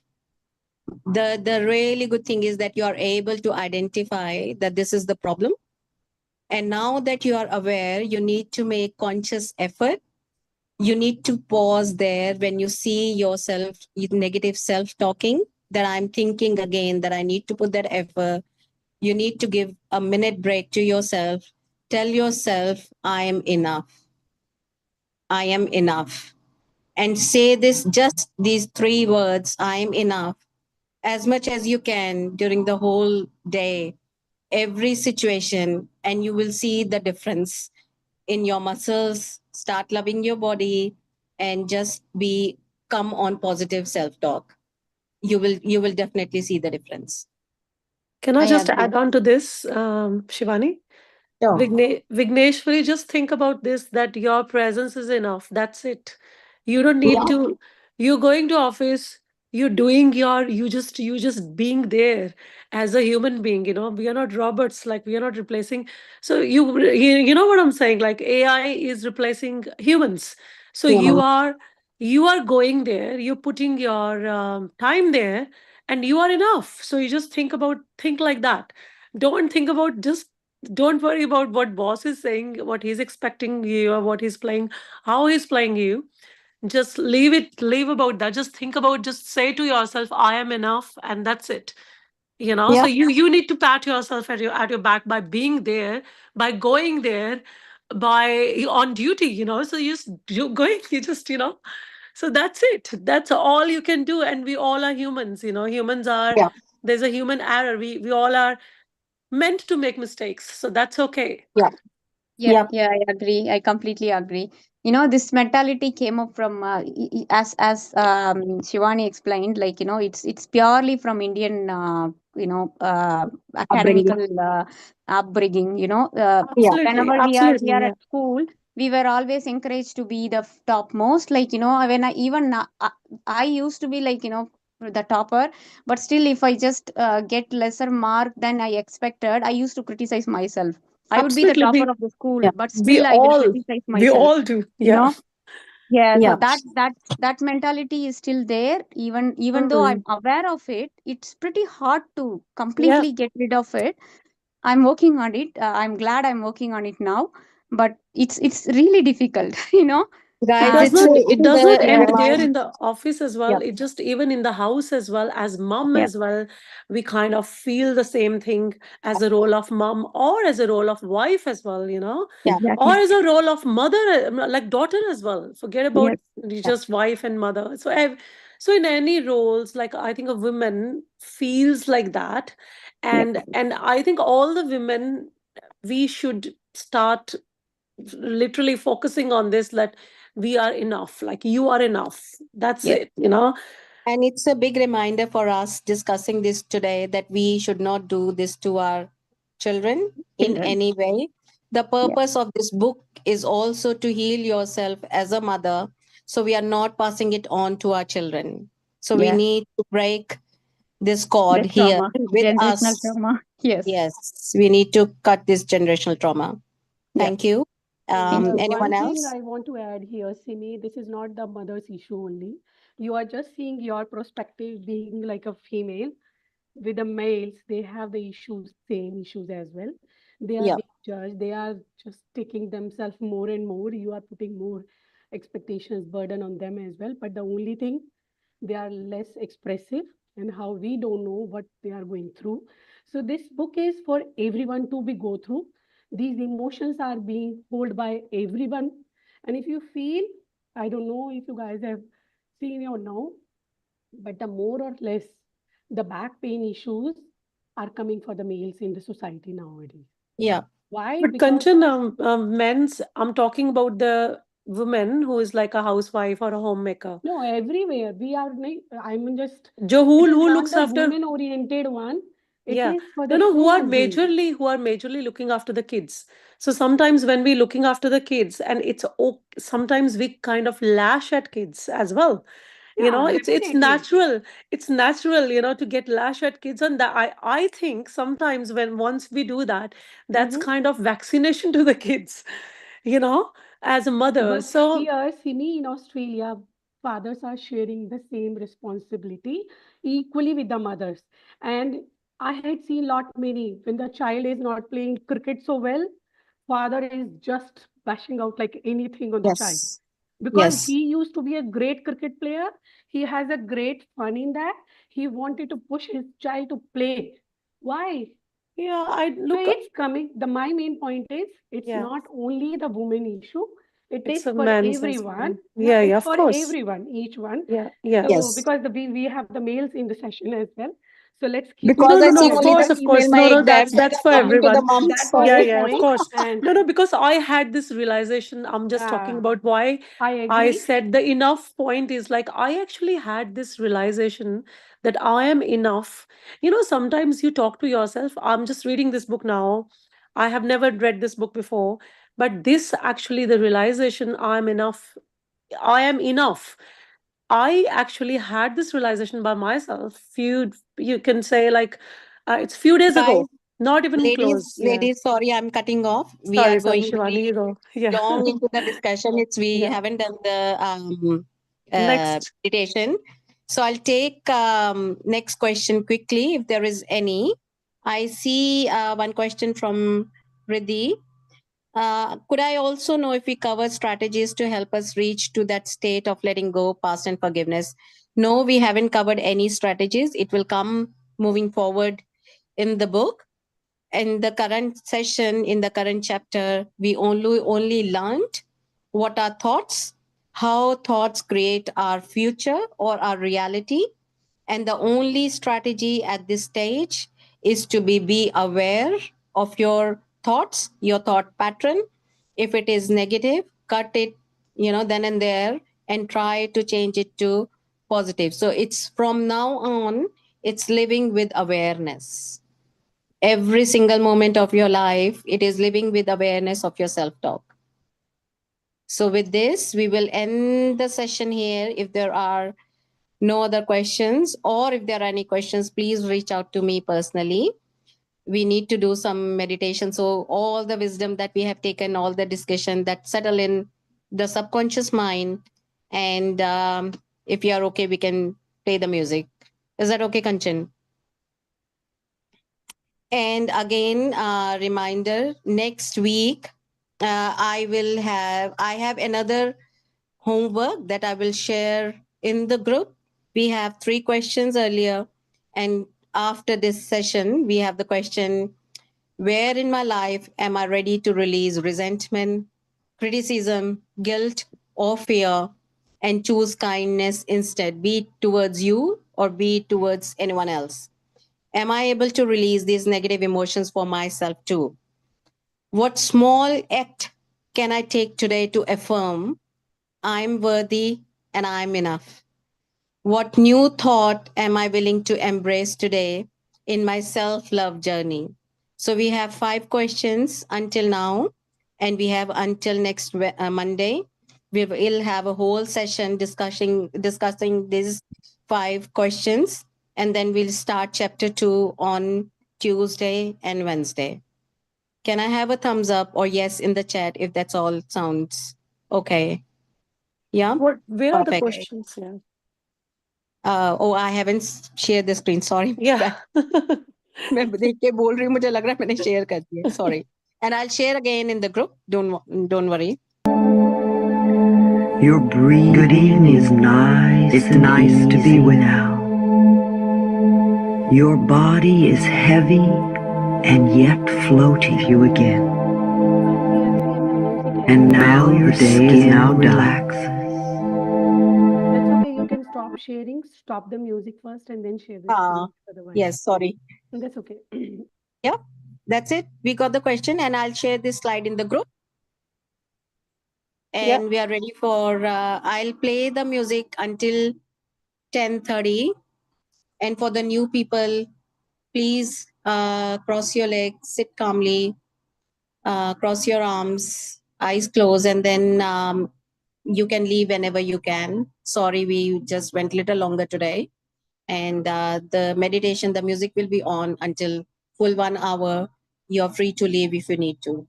The really good thing is that you are able to identify that this is the problem. And now that you are aware, you need to make conscious effort. You need to pause there when you see yourself, negative self talking, that I'm thinking again, that I need to put that effort. You need to give a minute break to yourself. Tell yourself, I am enough. I am enough. And say this, just these three words, I am enough, as much as you can during the whole day, every situation, and you will see the difference in your muscles. Start loving your body and just be come on positive self-talk. You will definitely see the difference. Can I I just agree. add on to this, Shivani? Sure. Vigneshwari, just think about this, that your presence is enough. That's it. You don't need Yeah. to, you're going to office, you're doing your, you just being there as a human being, we are not robots, like we are not replacing. So you know what I'm saying? Like AI is replacing humans. So Human. you are going there, you're putting your time there, and you are enough. So you just think like that. Don't think about just don't worry about what boss is saying, what he's expecting you, or what he's playing, how he's playing you. Just leave about that. Just think about, just say to yourself, I am enough, and that's it. So Yeah. you need to pat yourself at your back by being there, by going there, by on duty. So you going, you just so that's it. That's all you can do. And we all are humans. Humans are, Yeah. there's a human error. We all are meant to make mistakes, so that's okay. Yeah. Yeah, Yeah. yeah, I agree. I completely agree. This mentality came up from as Shivani explained, like it's purely from Indian Upbringing. academical upbringing. Yeah. Absolutely, Whenever we absolutely, are yeah. at school, we were always encouraged to be the topmost. Like when I used to be like the topper, but still, if I just get lesser mark than I expected, I used to criticize myself. I would be the Absolutely, topper we of the school, Yeah. but we still I will all criticize we myself. all do, You yeah. know, yeah. So Yeah. that mentality is still there. Even though I'm Mm, aware of it, it's pretty hard to yeah. completely get rid of it. I'm working on it. I'm glad I'm working on it now, but it's really difficult. it Guys, does it's not a, it it is does not a Yeah, end there in remind. the office as Yeah. well. It just, even in the house as well, as mom yeah, as well, we kind of feel the same thing, as a role of mom or as a role of wife as well, Yeah. or exactly. as a role of mother, like daughter as well. Forget about Yes, Yeah. just wife and mother. So in any roles, like I think a woman feels like that. yeah, And I think all the women, we should start literally focusing on this, that we are enough, like you are enough, that's yes. it. And it's a big reminder for us discussing this today, that we should not do this to our children in Children. any way. The Yeah, purpose of this book is also to heal yourself as a mother. So we are not passing it on to our children. So we yeah. need to break this cord The here trauma, with generational us. trauma. Yes, Yes, we need to cut this generational trauma. yeah. Thank you. And Thank you. Anyone one thing else? I want to add here, Simi, this is not the mother's issue only. You are just seeing your perspective being like a female. With the males, they have the issues, same issues as well. They are Yeah. being judged. They are just taking themselves more and more. You are putting more expectations, burden on them as well. But the only thing, they are less expressive and how we don't know what they are going through. So this book is for everyone to be go through. These emotions are being held by everyone. And if you feel, I don't know if you guys have seen or no, but the more or less the back pain issues are coming for the males in the society nowadays. Yeah. Why? But Because Kanchan, men's, I'm talking about the woman who is like a housewife or a homemaker. no, everywhere we are. I mean, just Jo it is who not looks the after, women oriented one. It yeah. is for No, the no, human being. who are majorly looking after the kids. So sometimes when we looking after the kids, and sometimes we kind of lash at kids as well. You Yeah, know, it's definitely. natural. It's natural, to get lash at kids. And that I think sometimes when once we do that, that's Mm-hmm. kind of vaccination to the kids, you know, as a mother. But So here, Simi, in Australia, fathers are sharing the same responsibility equally with the mothers. And I had seen lot many when the child is not playing cricket so well, father is just bashing out like anything on the child. Yes. Because Yes. he used to be a great cricket player, he has a great fun in that. He wanted to push his child to play. Why? yeah, I So look, it's coming. My main point is it's yeah, not only the woman issue, it it's is a for man's as everyone. well. Yeah, Yeah, yeah, it's of for course. everyone, each one. Yeah, yeah. So Yes. because we have the males in the session as well. So let's keep it Because No, I no, no, see of together. only the course, of female course. No, no, mic that that's for coming to the everyone. moms. That was Yeah, the Sorry. yeah, of point. course. And No, no, because I had this realization. I'm just talking about why I I agree. said the enough point is like I actually had this realization that I am enough. Sometimes you talk to yourself. I'm just reading this book now. I have never read this book before, but this actually the realization I'm enough. I am enough. I actually had this realization by myself. You can say like it's few days Guys, ago, not even close. Yeah. ladies, sorry, I'm cutting off. We Sorry, are sorry, going Shivani, very you go. Yeah. long into the discussion. We Yeah. haven't done the Next. meditation. So I'll take next question quickly if there is any. I see one question from Riddhi. Could I also know if we cover strategies to help us reach to that state of letting go, past, and forgiveness? No, we haven't covered any strategies. It will come moving forward in the book. In the current session, in the current chapter, we only learned what are thoughts, how thoughts create our future or our reality, and the only strategy at this stage is to be aware of your thoughts, your thought pattern. If it is negative, cut it, then and there, and try to change it to positive. So it's from now on, it's living with awareness. Every single moment of your life, it is living with awareness of your self talk. So with this, we will end the session here. If there are no other questions, or if there are any questions, please reach out to me personally. We need to do some meditation. So all the wisdom that we have taken, all the discussion that settle in the subconscious mind. And if you are okay, we can play the music. Is that okay, Kanchan? And again, reminder, next week, I have another homework that I will share in the group. We have 3 questions earlier. And after this session, we have the question, where in my life am I ready to release resentment, criticism, guilt, or fear, and choose kindness instead, be it towards you or be it towards anyone else? Am I able to release these negative emotions for myself too? What small act can I take today to affirm I'm worthy and I'm enough? What new thought am I willing to embrace today in my self love journey? So we have 5 questions until now, and we have until next Monday. We will have a whole session discussing these 5 questions, and then we'll start chapter 2 on Tuesday and Wednesday. Can I have a thumbs up or yes in the chat if that's all sounds okay? Yeah, Where are the perfect. questions? Yeah. I haven't shared the screen. Sorry. Yeah. मैं देख के बोल रही हूँ, मुझे लग रहा है मैंने share कर दिया. Sorry. And I'll share again in the group. Don't worry. Your breathing is nice. It's nice to be with now. Your body is heavy and yet floaty you again. And now your day is now relaxes. That's okay. You can stop sharing, stop the music first, and then share the screen otherwise. Yes, sorry. That's okay. Yeah, that's it. We got the question, and I'll share this slide in the group. And Yeah. we are ready for, I'll play the music until 10:30. And for the new people, please cross your legs, sit calmly, cross your arms, eyes closed, and then you can leave whenever you can. Sorry, we just went a little longer today. And the meditation, the music will be on until full 1 hour. You're free to leave if you need to.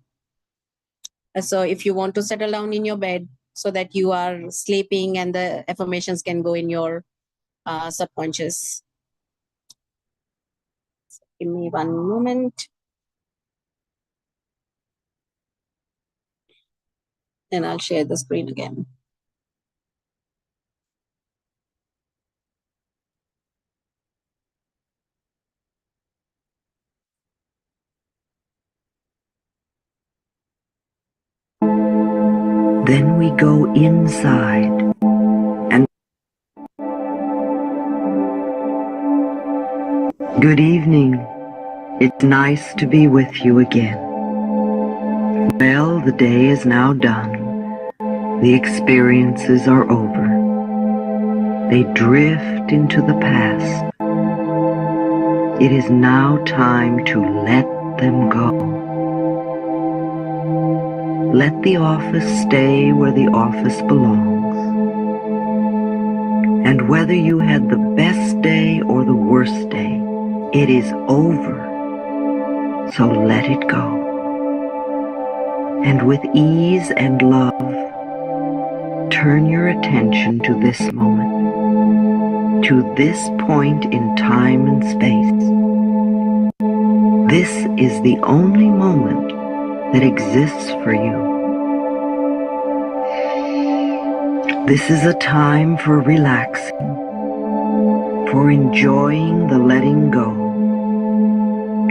So if you want to settle down in your bed so that you are sleeping and the affirmations can go in your subconscious. Give me one moment. And I'll share the screen again. Then we go inside and good evening. It's nice to be with you again. Well, the day is now done. The experiences are over. They drift into the past. It is now time to let them go. Let the office stay where the office belongs. And whether you had the best day or the worst day, it is over. So let it go. And with ease and love, turn your attention to this moment, to this point in time and space. This is the only moment that exists for you. This is a time for relaxing, for enjoying the letting go,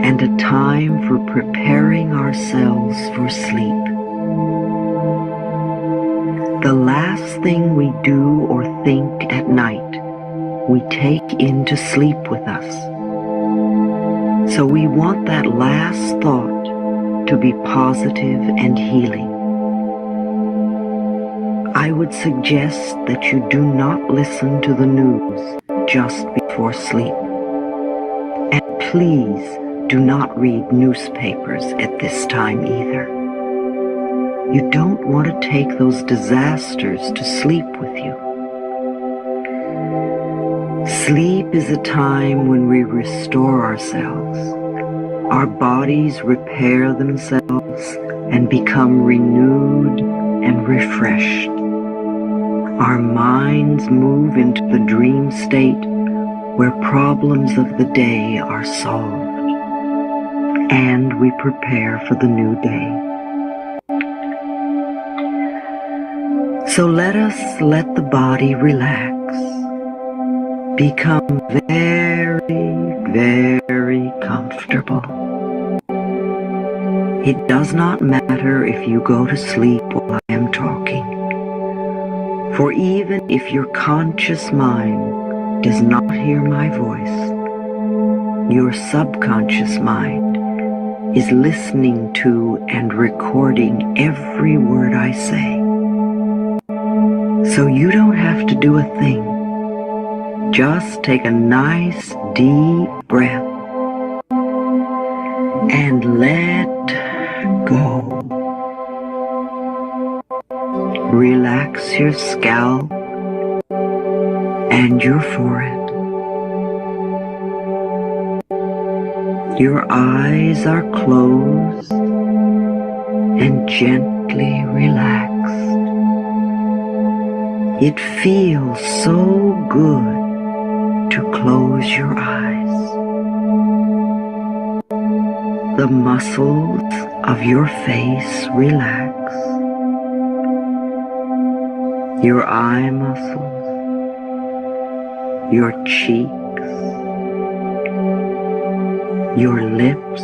and a time for preparing ourselves for sleep. The last thing we do or think at night, we take into sleep with us. So we want that last thought to be positive and healing. I would suggest that you do not listen to the news just before sleep. And please do not read newspapers at this time either. You don't want to take those disasters to sleep with you. Sleep is a time when we restore ourselves. Our bodies repair themselves and become renewed and refreshed. Our minds move into the dream state where problems of the day are solved, and we prepare for the new day. So let us let the body relax, become very, very comfortable. It does not matter if you go to sleep while I am talking, for even if your conscious mind does not hear my voice, your subconscious mind is listening to and recording every word I say. So you don't have to do a thing. Just take a nice deep breath and let go. Relax your scalp and your forehead. Your eyes are closed and gently relaxed. It feels so good to close your eyes. The muscles of your face relax. Your eye muscles, your cheeks, your lips,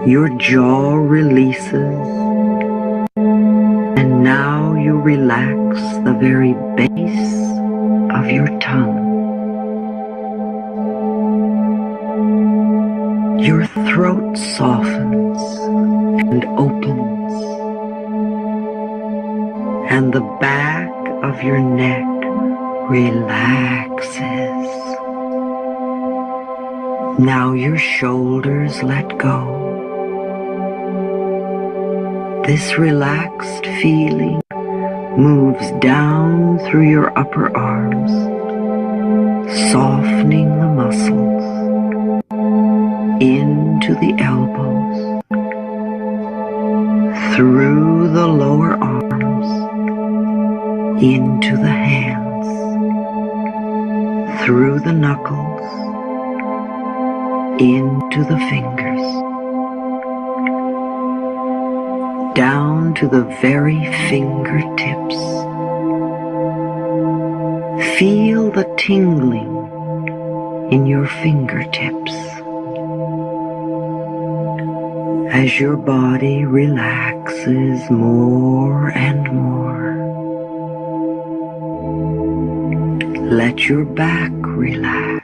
your jaw releases, and now you relax the very base of your tongue. Your throat softens and opens, and the back of your neck relaxes. Now your shoulders let go. This relaxed feeling moves down through your upper arms, softening the muscles, into the elbows, through the lower arms, into the hands, through the knuckles, into the fingers, down to the very fingertips. Feel the tingling in your fingertips as your body relaxes more and more. Let your back relax.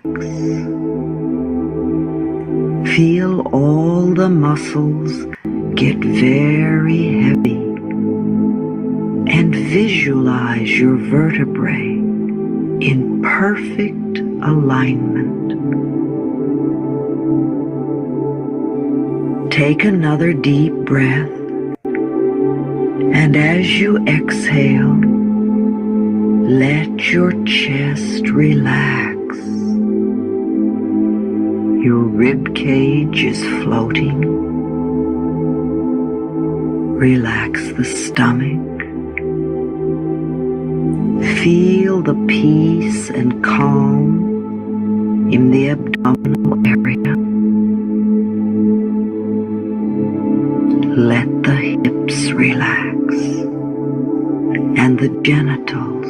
Feel all the muscles get very heavy and visualize your vertebrae in perfect alignment. Take another deep breath, and as you exhale, let your chest relax. Your rib cage is floating. Relax the stomach. Feel the peace and calm in the abdominal area. Let the hips relax and the genitals,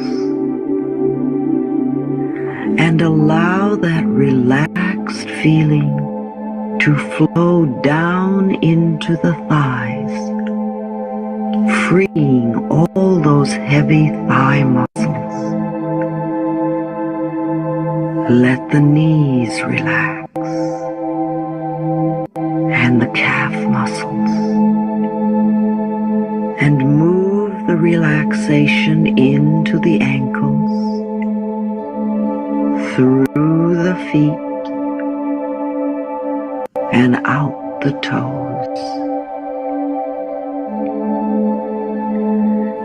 and allow that relaxed feeling to flow down into the thighs, freeing all those heavy thigh muscles. Let the knees relax and the calf muscles, and move the relaxation into the ankles, through the feet, and out the toes.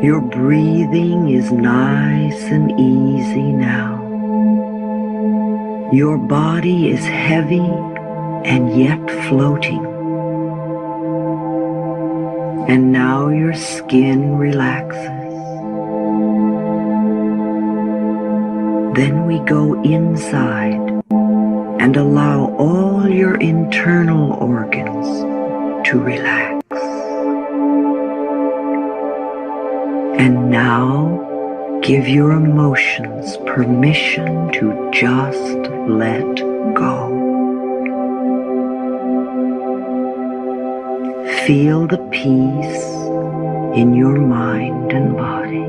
Your breathing is nice and easy now. Your body is heavy and yet floating. And now your skin relaxes. Then we go inside and allow all your internal organs to relax. And now give your emotions permission to just let go. Feel the peace in your mind and body.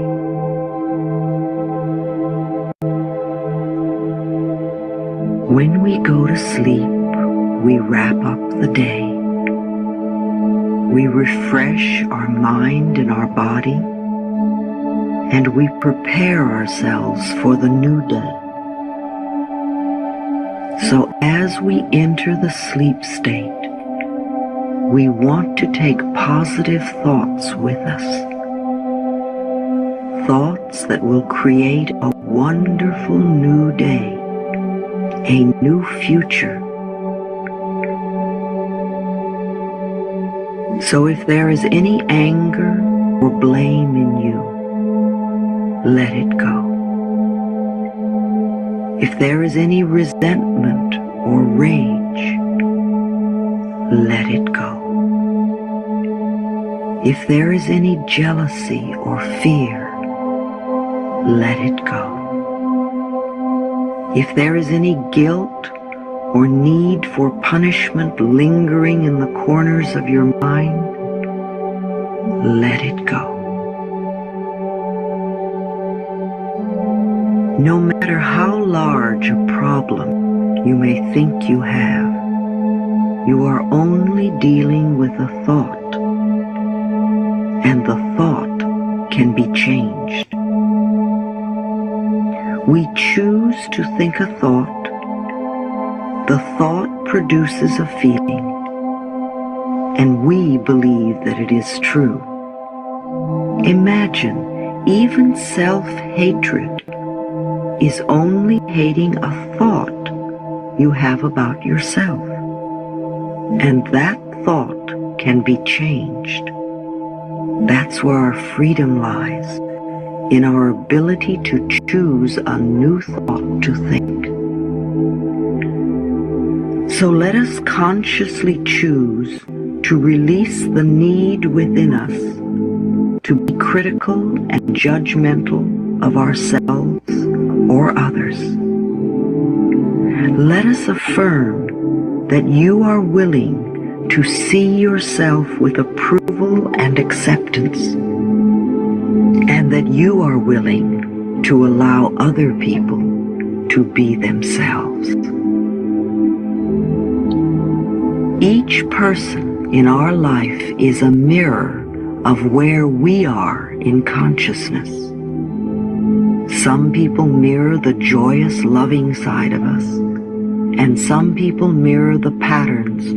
When we go to sleep, we wrap up the day. We refresh our mind and our body, and we prepare ourselves for the new day. So as we enter the sleep state, we want to take positive thoughts with us. Thoughts that will create a wonderful new day, a new future. So if there is any anger or blame in you, let it go. If there is any resentment or rage, let it go. If there is any jealousy or fear, let it go. If there is any guilt or need for punishment lingering in the corners of your mind, let it go. No matter how large a problem you may think you have, you are only dealing with a thought, and the thought can be changed. We choose to think a thought. The thought produces a feeling, and we believe that it is true. Imagine, even self-hatred is only hating a thought you have about yourself, and that thought can be changed. That's where our freedom lies, in our ability to choose a new thought to think. So let us consciously choose to release the need within us to be critical and judgmental of ourselves or others. Let us affirm that you are willing to see yourself with approval and acceptance, and that you are willing to allow other people to be themselves. Each person in our life is a mirror of where we are in consciousness. Some people mirror the joyous, loving side of us, and some people mirror the patterns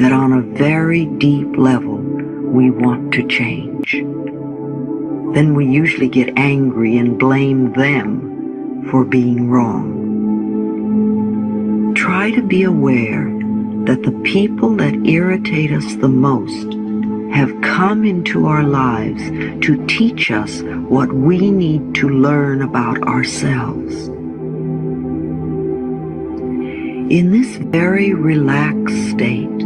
that on a very deep level we want to change. Then we usually get angry and blame them for being wrong. Try to be aware that the people that irritate us the most have come into our lives to teach us what we need to learn about ourselves. In this very relaxed state,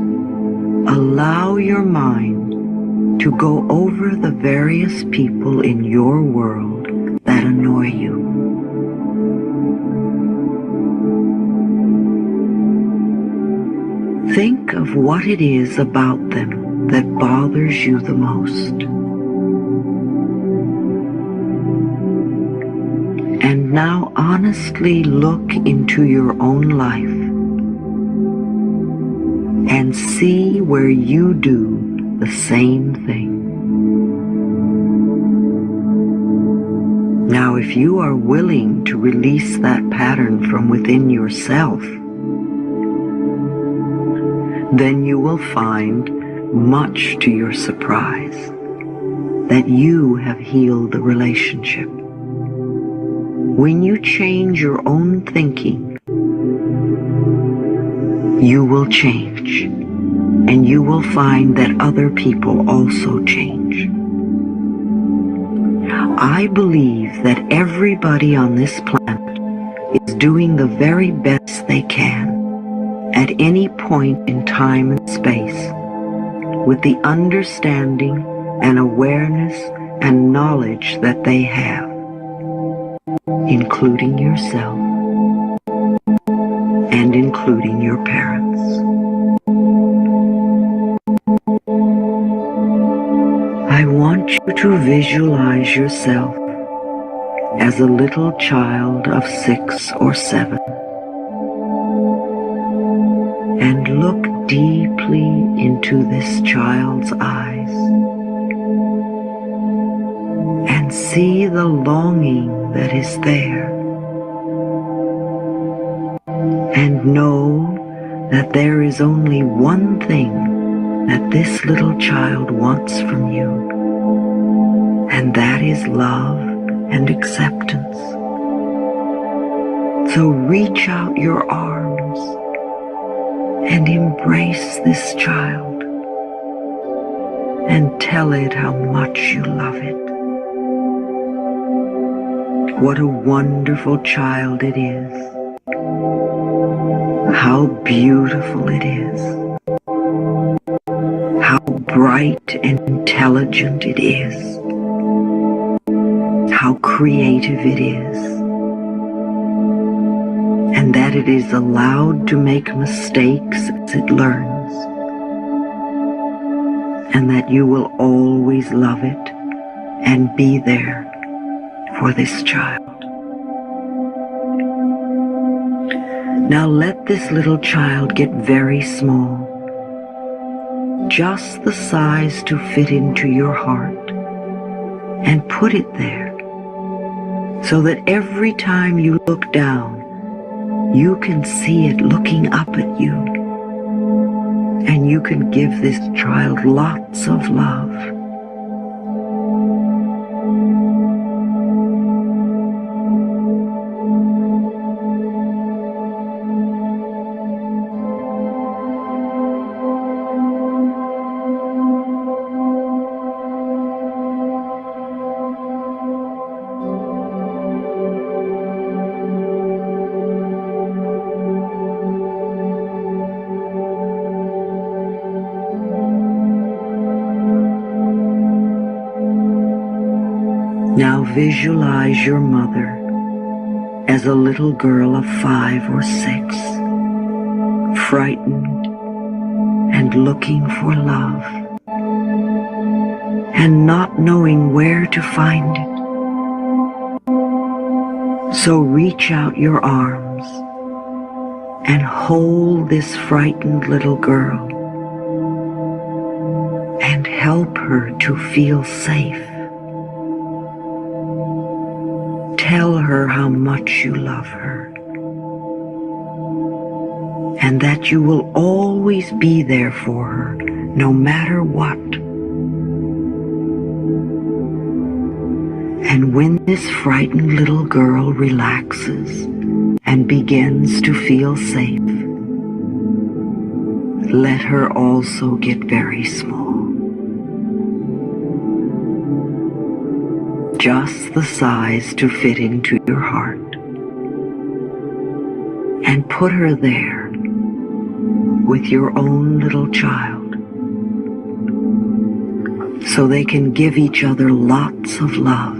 allow your mind to go over the various people in your world that annoy you. Think of what it is about them that bothers you the most. And now honestly look into your own life and see where you do the same thing. Now, if you are willing to release that pattern from within yourself, then you will find, much to your surprise, that you have healed the relationship. When you change your own thinking, you will change, and you will find that other people also change. I believe that everybody on this planet is doing the very best they can at any point in time and space, with the understanding and awareness and knowledge that they have, including yourself and including your parents. I want you to visualize yourself as a little child of 6 or 7. And look deeply into this child's eyes and see the longing that is there. And know that there is only one thing that this little child wants from you, and that is love and acceptance. So reach out your arms and embrace this child and tell it how much you love it. What a wonderful child it is. How beautiful it is. How bright and intelligent it is. How creative it is. And and that it is allowed to make mistakes as it learns, and that you will always love it and be there for this child. Now let this little child get very small, just the size to fit into your heart, and put it there, so that every time you look down, you can see it looking up at you, and you can give this child lots of love. Now visualize your mother as a little girl of 5 or 6, frightened and looking for love, and not knowing where to find it. So reach out your arms and hold this frightened little girl and help her to feel safe. Tell her how much you love her, and that you will always be there for her, no matter what. And when this frightened little girl relaxes and begins to feel safe, let her also get very small, just the size to fit into your heart, and put her there with your own little child, so they can give each other lots of love.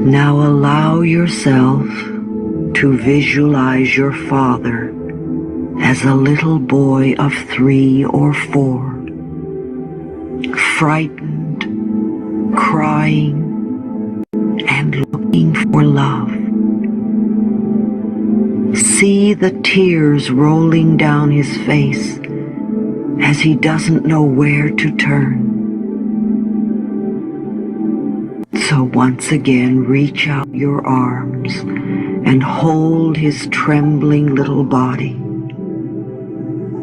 Now allow yourself to visualize your father as a little boy of 3 or 4, frightened, crying, and looking for love. See the tears rolling down his face as he doesn't know where to turn. So once again, reach out your arms and hold his trembling little body.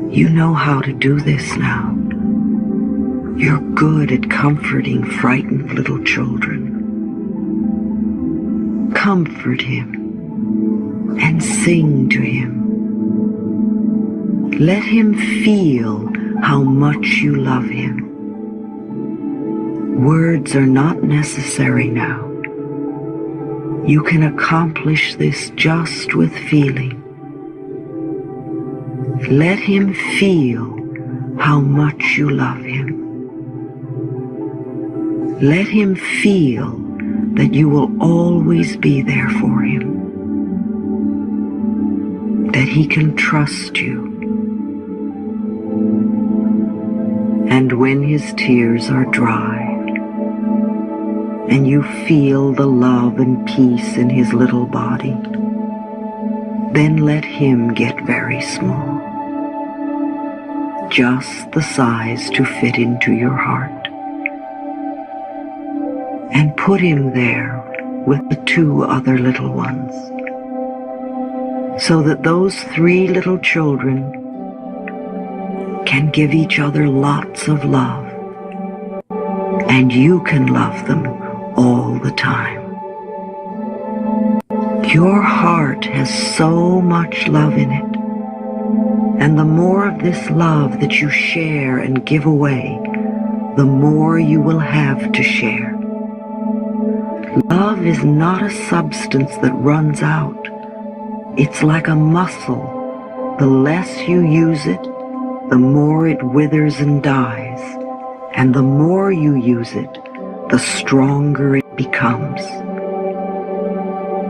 You know how to do this now. You're good at comforting frightened little children. Comfort him and sing to him. Let him feel how much you love him. Words are not necessary now. You can accomplish this just with feeling. Let him feel how much you love him. Let him feel that you will always be there for him, that he can trust you. And when his tears are dry, and you feel the love and peace in his little body, then let him get very small, just the size to fit into your heart, and put him there with the 2 other little ones, so that those 3 little children can give each other lots of love, and you can love them all the time. Your heart has so much love in it. And the more of this love that you share and give away, the more you will have to share. Love is not a substance that runs out. It's like a muscle. The less you use it, the more it withers and dies. And the more you use it, the stronger it becomes.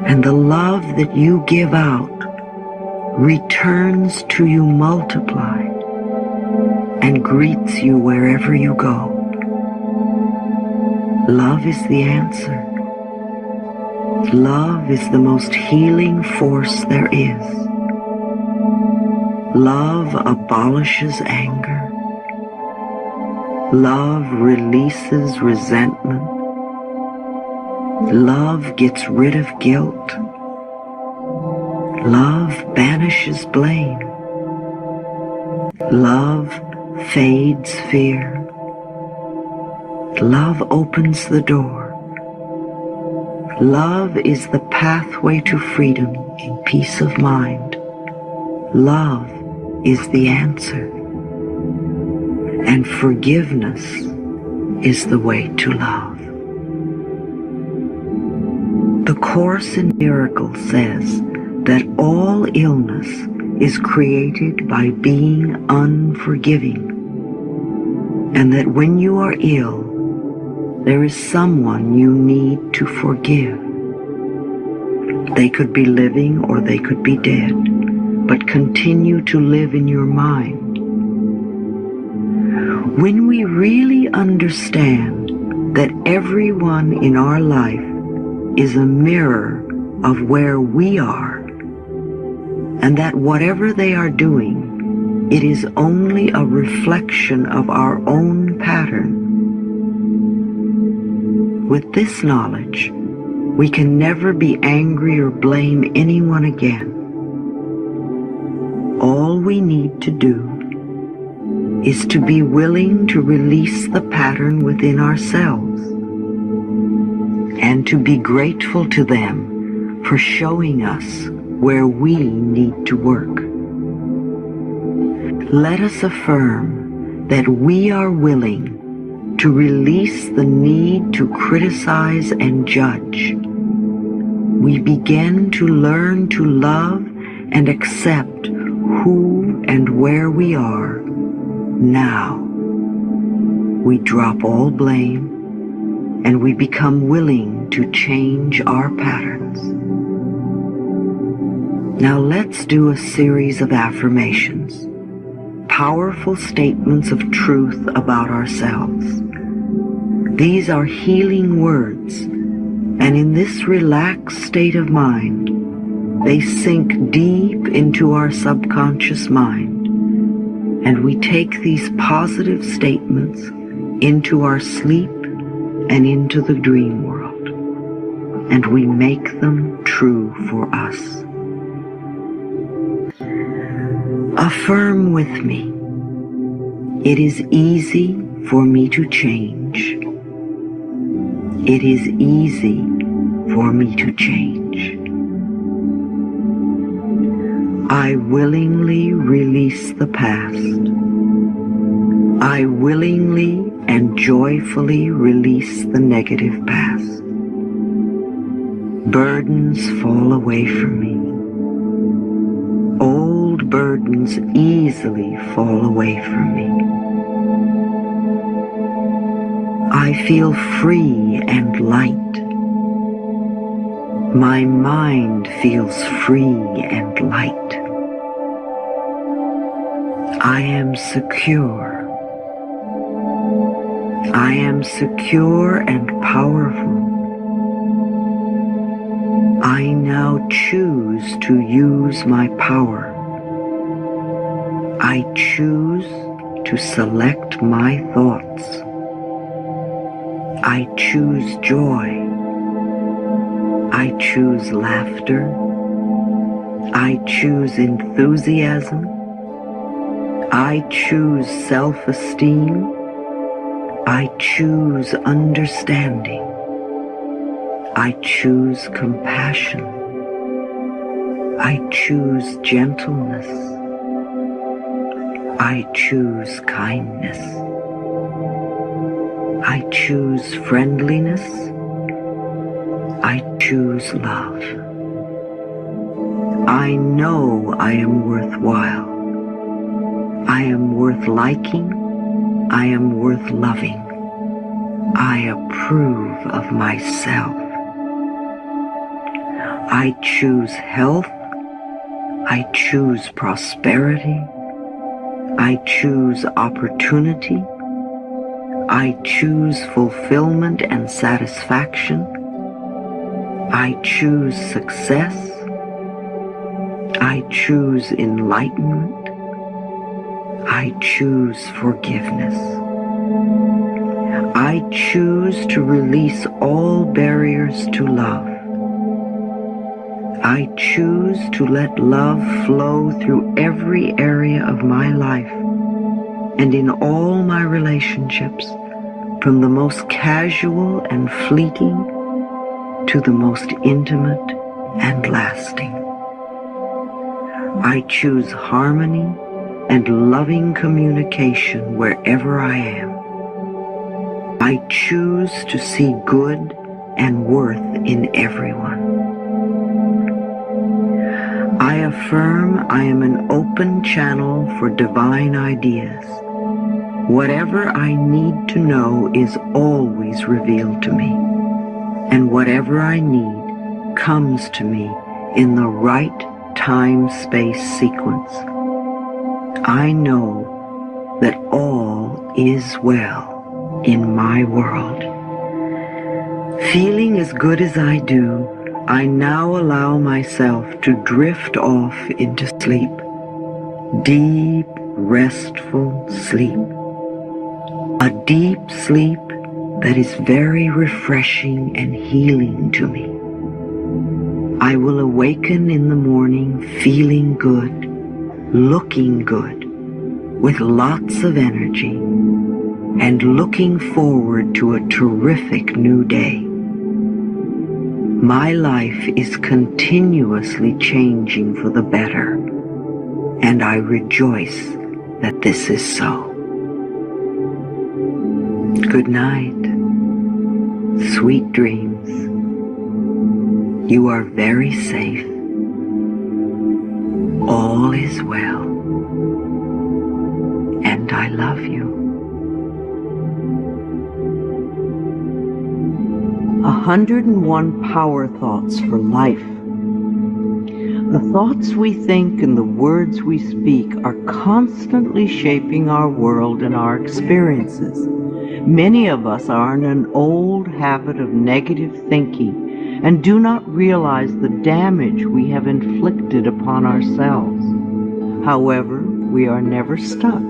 And the love that you give out returns to you multiplied and greets you wherever you go. Love is the answer. Love is the most healing force there is. Love abolishes anger. Love releases resentment. Love gets rid of guilt. Love banishes blame. Love fades fear. Love opens the door. Love is the pathway to freedom and peace of mind. Love is the answer. And forgiveness is the way to love. The Course in Miracles says that all illness is created by being unforgiving, and that when you are ill, there is someone you need to forgive. They could be living or they could be dead, but continue to live in your mind. When we really understand that everyone in our life is a mirror of where we are, and that whatever they are doing, it is only a reflection of our own pattern. With this knowledge, we can never be angry or blame anyone again. All we need to do is to be willing to release the pattern within ourselves and to be grateful to them for showing us where we need to work. Let us affirm that we are willing to release the need to criticize and judge. We begin to learn to love and accept who and where we are now. We drop all blame and we become willing to change our patterns. Now let's do a series of affirmations, powerful statements of truth about ourselves. These are healing words, and in this relaxed state of mind, they sink deep into our subconscious mind, and we take these positive statements into our sleep and into the dream world, and we make them true for us. Affirm with me. It is easy for me to change. It is easy for me to change. I willingly release the past. I willingly and joyfully release the negative past. Burdens fall away from me. Old burdens easily fall away from me. I feel free and light. My mind feels free and light. I am secure. I am secure and powerful. I now choose to use my power. I choose to select my thoughts. I choose joy. I choose laughter. I choose enthusiasm. I choose self-esteem. I choose understanding. I choose compassion. I choose gentleness. I choose kindness. I choose friendliness. I choose love. I know I am worthwhile. I am worth liking. I am worth loving. I approve of myself. I choose health. I choose prosperity. I choose opportunity. I choose fulfillment and satisfaction. I choose success. I choose enlightenment. I choose forgiveness. I choose to release all barriers to love. I choose to let love flow through every area of my life and in all my relationships, from the most casual and fleeting to the most intimate and lasting. I choose harmony and loving communication wherever I am. I choose to see good and worth in everyone. I affirm I am an open channel for divine ideas. Whatever I need to know is always revealed to me, and whatever I need comes to me in the right time-space sequence. I know that all is well in my world. Feeling as good as I do, I now allow myself to drift off into sleep. Deep, restful sleep. A deep sleep that is very refreshing and healing to me. I will awaken in the morning feeling good, looking good, with lots of energy, and looking forward to a terrific new day. My life is continuously changing for the better, and I rejoice that this is so. Good night. Sweet dreams. You are very safe. All is well. And I love you. 101 Power Thoughts for Life. The thoughts we think and the words we speak are constantly shaping our world and our experiences. Many of us are in an old habit of negative thinking and do not realize the damage we have inflicted upon ourselves. However, we are never stuck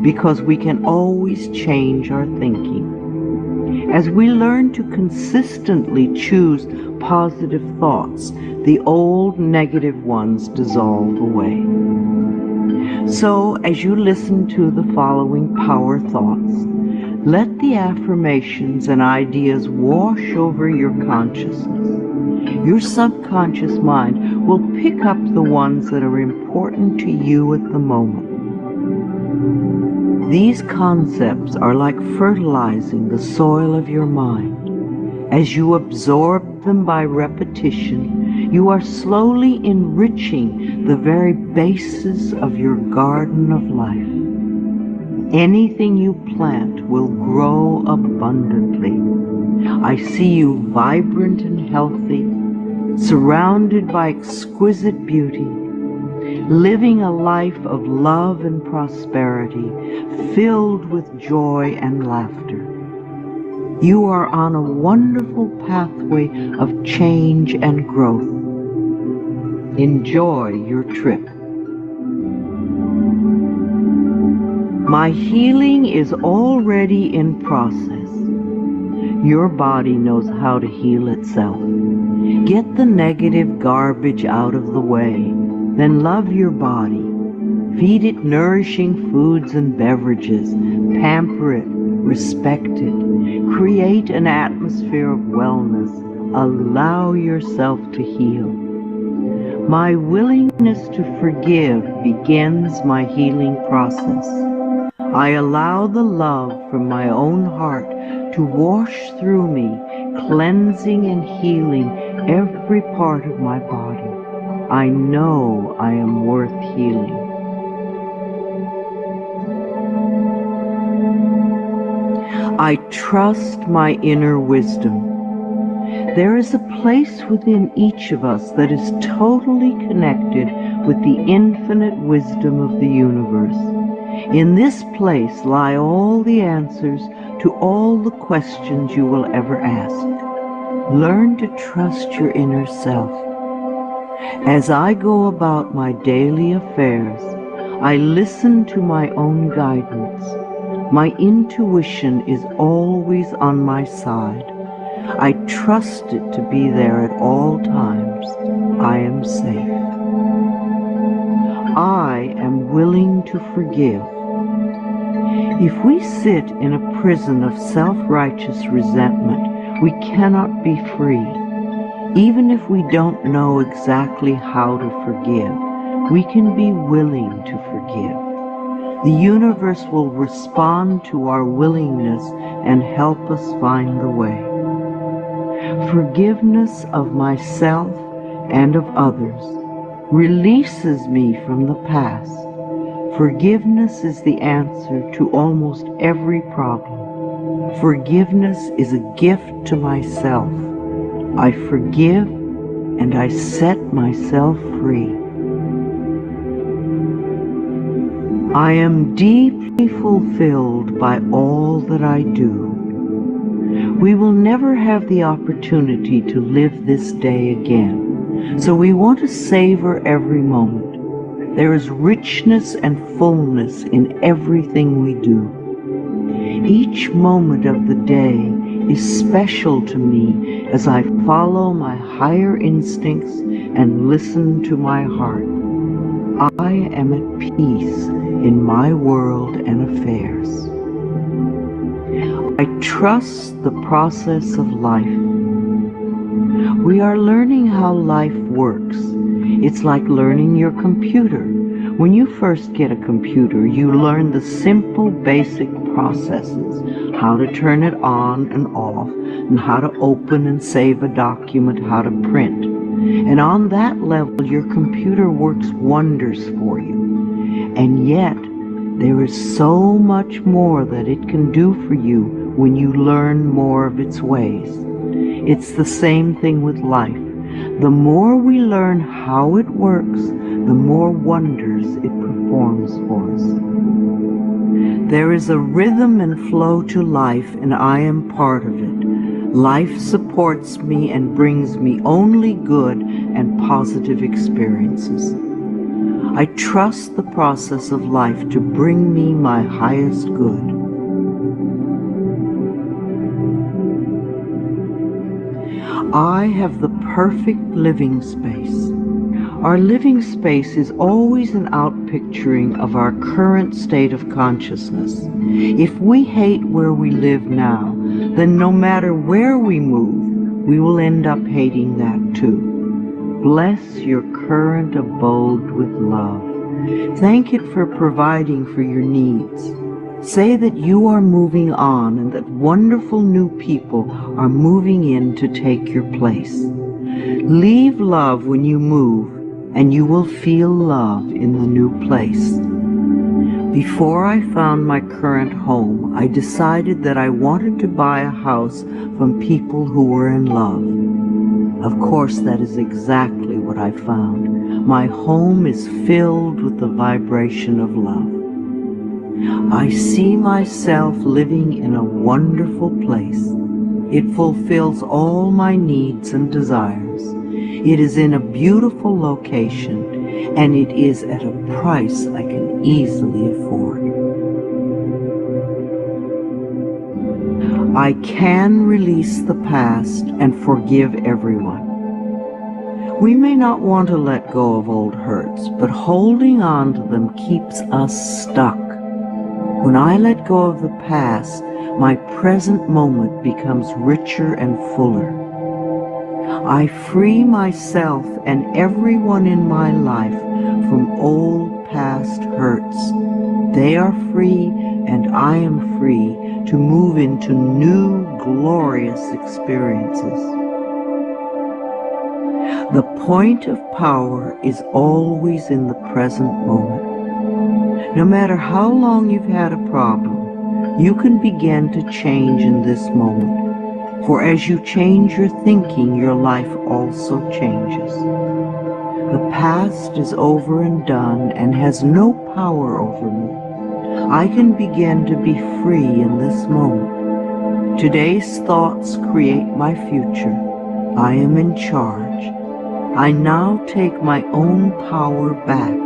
because we can always change our thinking. As we learn to consistently choose positive thoughts, the old negative ones dissolve away. So, as you listen to the following power thoughts, let the affirmations and ideas wash over your consciousness. Your subconscious mind will pick up the ones that are important to you at the moment. These concepts are like fertilizing the soil of your mind. As you absorb them by repetition, you are slowly enriching the very basis of your garden of life. Anything you plant will grow abundantly. I see you vibrant and healthy, surrounded by exquisite beauty, living a life of love and prosperity, filled with joy and laughter. You are on a wonderful pathway of change and growth. Enjoy your trip. My healing is already in process. Your body knows how to heal itself. Get the negative garbage out of the way. Then love your body. Feed it nourishing foods and beverages. Pamper it. Respect it. Create an atmosphere of wellness. Allow yourself to heal. My willingness to forgive begins my healing process. I allow the love from my own heart to wash through me, cleansing and healing every part of my body. I know I am worth healing. I trust my inner wisdom. There is a place within each of us that is totally connected with the infinite wisdom of the universe. In this place lie all the answers to all the questions you will ever ask. Learn to trust your inner self. As I go about my daily affairs, I listen to my own guidance. My intuition is always on my side. I trust it to be there at all times. I am safe. I am willing to forgive. If we sit in a prison of self-righteous resentment, we cannot be free. Even if we don't know exactly how to forgive, we can be willing to forgive. The universe will respond to our willingness and help us find the way. Forgiveness of myself and of others releases me from the past. Forgiveness is the answer to almost every problem. Forgiveness is a gift to myself. I forgive and I set myself free. I am deeply fulfilled by all that I do. We will never have the opportunity to live this day again, so we want to savor every moment. There is richness and fullness in everything we do. Each moment of the day is special to me as I follow my higher instincts and listen to my heart. I am at peace in my world and affairs. I trust the process of life. We are learning how life works. It's like learning your computer. When you first get a computer, you learn the simple basic processes, how to turn it on and off, and how to open and save a document, how to print. And on that level, your computer works wonders for you. And yet, there is so much more that it can do for you when you learn more of its ways. It's the same thing with life. The more we learn how it works, the more wonders it performs for us. There is a rhythm and flow to life, and I am part of it. Life supports me and brings me only good and positive experiences. I trust the process of life to bring me my highest good. I have the perfect living space. Our living space is always an outpicturing of our current state of consciousness. If we hate where we live now, then no matter where we move, we will end up hating that too. Bless your current abode with love. Thank it for providing for your needs. Say that you are moving on and that wonderful new people are moving in to take your place. Leave love when you move, and you will feel love in the new place. Before I found my current home, I decided that I wanted to buy a house from people who were in love. Of course, that is exactly what I found. My home is filled with the vibration of love. I see myself living in a wonderful place. It fulfills all my needs and desires. It is in a beautiful location, and it is at a price I can easily afford. I can release the past and forgive everyone. We may not want to let go of old hurts, but holding on to them keeps us stuck. When I let go of the past, my present moment becomes richer and fuller. I free myself and everyone in my life from old past hurts. They are free and I am free to move into new glorious experiences. The point of power is always in the present moment. No matter how long you've had a problem, you can begin to change in this moment. For as you change your thinking, your life also changes. The past is over and done and has no power over me. I can begin to be free in this moment. Today's thoughts create my future. I am in charge. I now take my own power back.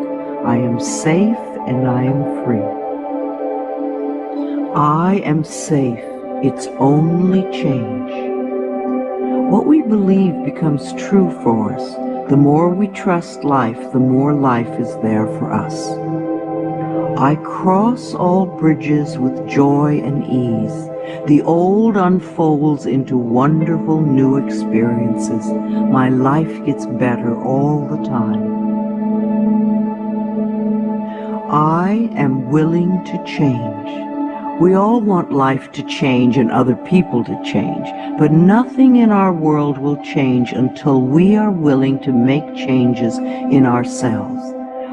I am safe and I am free. I am safe. It's only change. What we believe becomes true for us. The more we trust life, the more life is there for us. I cross all bridges with joy and ease. The old unfolds into wonderful new experiences. My life gets better all the time. I am willing to change. We all want life to change and other people to change, but nothing in our world will change until we are willing to make changes in ourselves.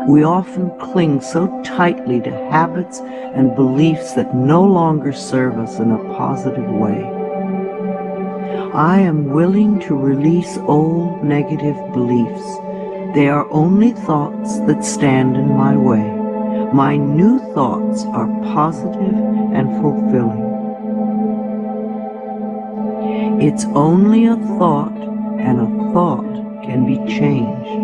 We often cling so tightly to habits and beliefs that no longer serve us in a positive way. I am willing to release old negative beliefs. They are only thoughts that stand in my way. My new thoughts are positive and fulfilling. It's only a thought, and a thought can be changed.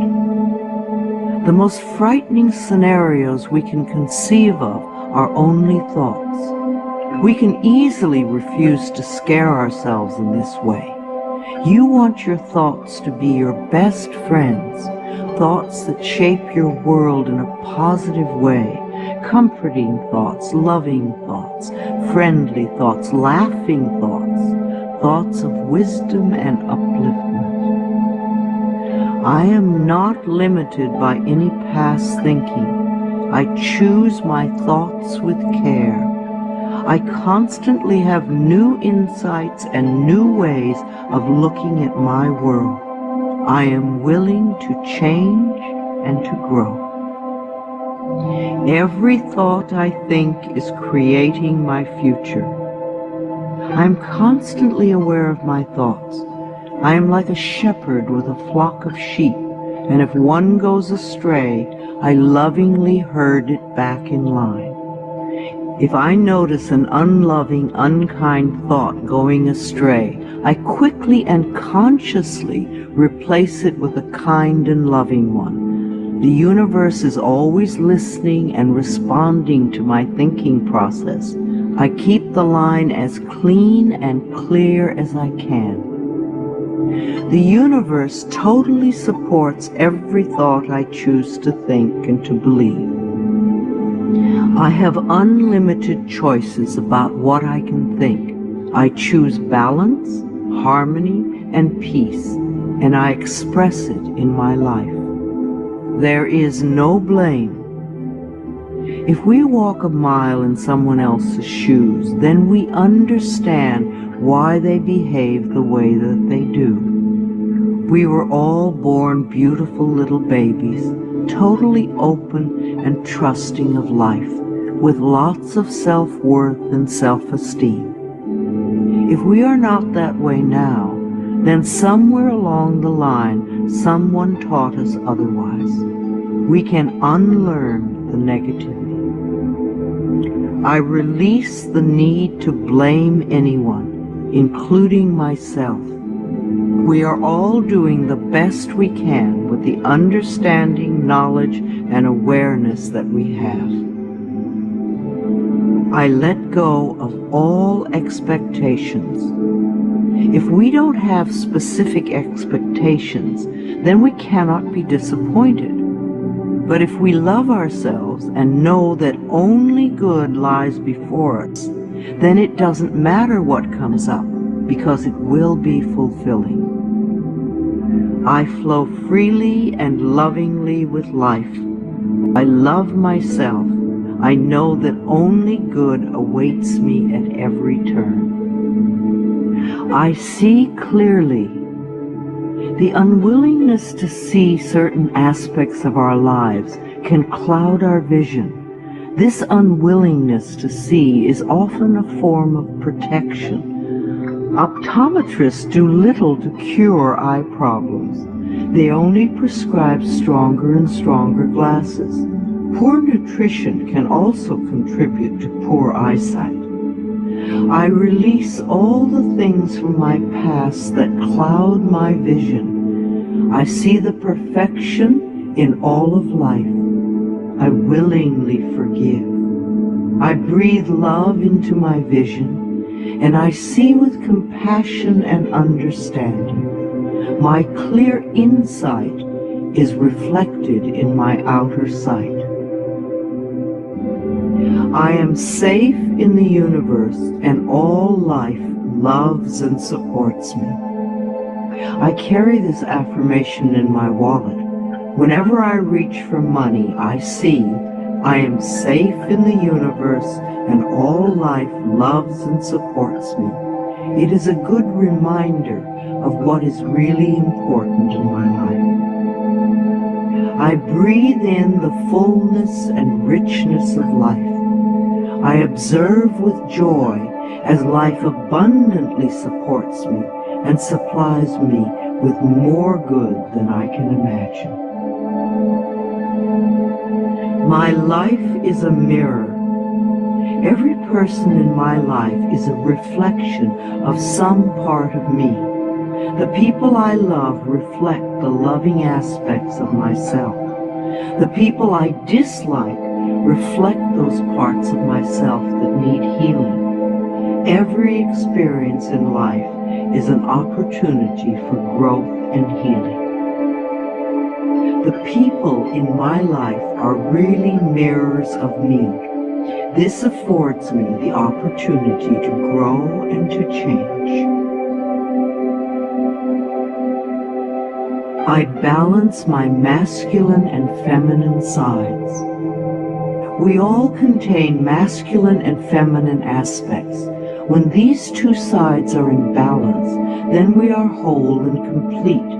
The most frightening scenarios we can conceive of are only thoughts. We can easily refuse to scare ourselves in this way. You want your thoughts to be your best friends, thoughts that shape your world in a positive way, comforting thoughts, loving thoughts, friendly thoughts, laughing thoughts, thoughts of wisdom and upliftment. I am not limited by any past thinking. I choose my thoughts with care. I constantly have new insights and new ways of looking at my world. I am willing to change and to grow. Every thought I think is creating my future. I am constantly aware of my thoughts. I am like a shepherd with a flock of sheep, and if one goes astray, I lovingly herd it back in line. If I notice an unloving, unkind thought going astray, I quickly and consciously replace it with a kind and loving one. The universe is always listening and responding to my thinking process. I keep the line as clean and clear as I can. The universe totally supports every thought I choose to think and to believe. I have unlimited choices about what I can think. I choose balance, harmony, and peace, and I express it in my life. There is no blame. If we walk a mile in someone else's shoes, then we understand why they behave the way that they do. We were all born beautiful little babies, totally open and trusting of life, with lots of self-worth and self-esteem. If we are not that way now, then somewhere along the line, someone taught us otherwise. We can unlearn the negativity. I release the need to blame anyone, including myself. We are all doing the best we can with the understanding, knowledge, and awareness that we have. I let go of all expectations. If we don't have specific expectations, then we cannot be disappointed. But if we love ourselves and know that only good lies before us, then it doesn't matter what comes up, because it will be fulfilling. I flow freely and lovingly with life. I love myself. I know that only good awaits me at every turn. I see clearly. The unwillingness to see certain aspects of our lives can cloud our vision. This unwillingness to see is often a form of protection. Optometrists do little to cure eye problems. They only prescribe stronger and stronger glasses. Poor nutrition can also contribute to poor eyesight. I release all the things from my past that cloud my vision. I see the perfection in all of life. I willingly forgive. I breathe love into my vision, and I see with compassion and understanding. My clear insight is reflected in my outer sight. I am safe in the universe, and all life loves and supports me. I carry this affirmation in my wallet. Whenever I reach for money, I see I am safe in the universe, and all life loves and supports me. It is a good reminder of what is really important in my life. I breathe in the fullness and richness of life. I observe with joy as life abundantly supports me and supplies me with more good than I can imagine. My life is a mirror. Every person in my life is a reflection of some part of me. The people I love reflect the loving aspects of myself. The people I dislike reflect those parts of myself that need healing. Every experience in life is an opportunity for growth and healing. The people in my life are really mirrors of me. This affords me the opportunity to grow and to change. I balance my masculine and feminine sides. We all contain masculine and feminine aspects. When these two sides are in balance, then we are whole and complete.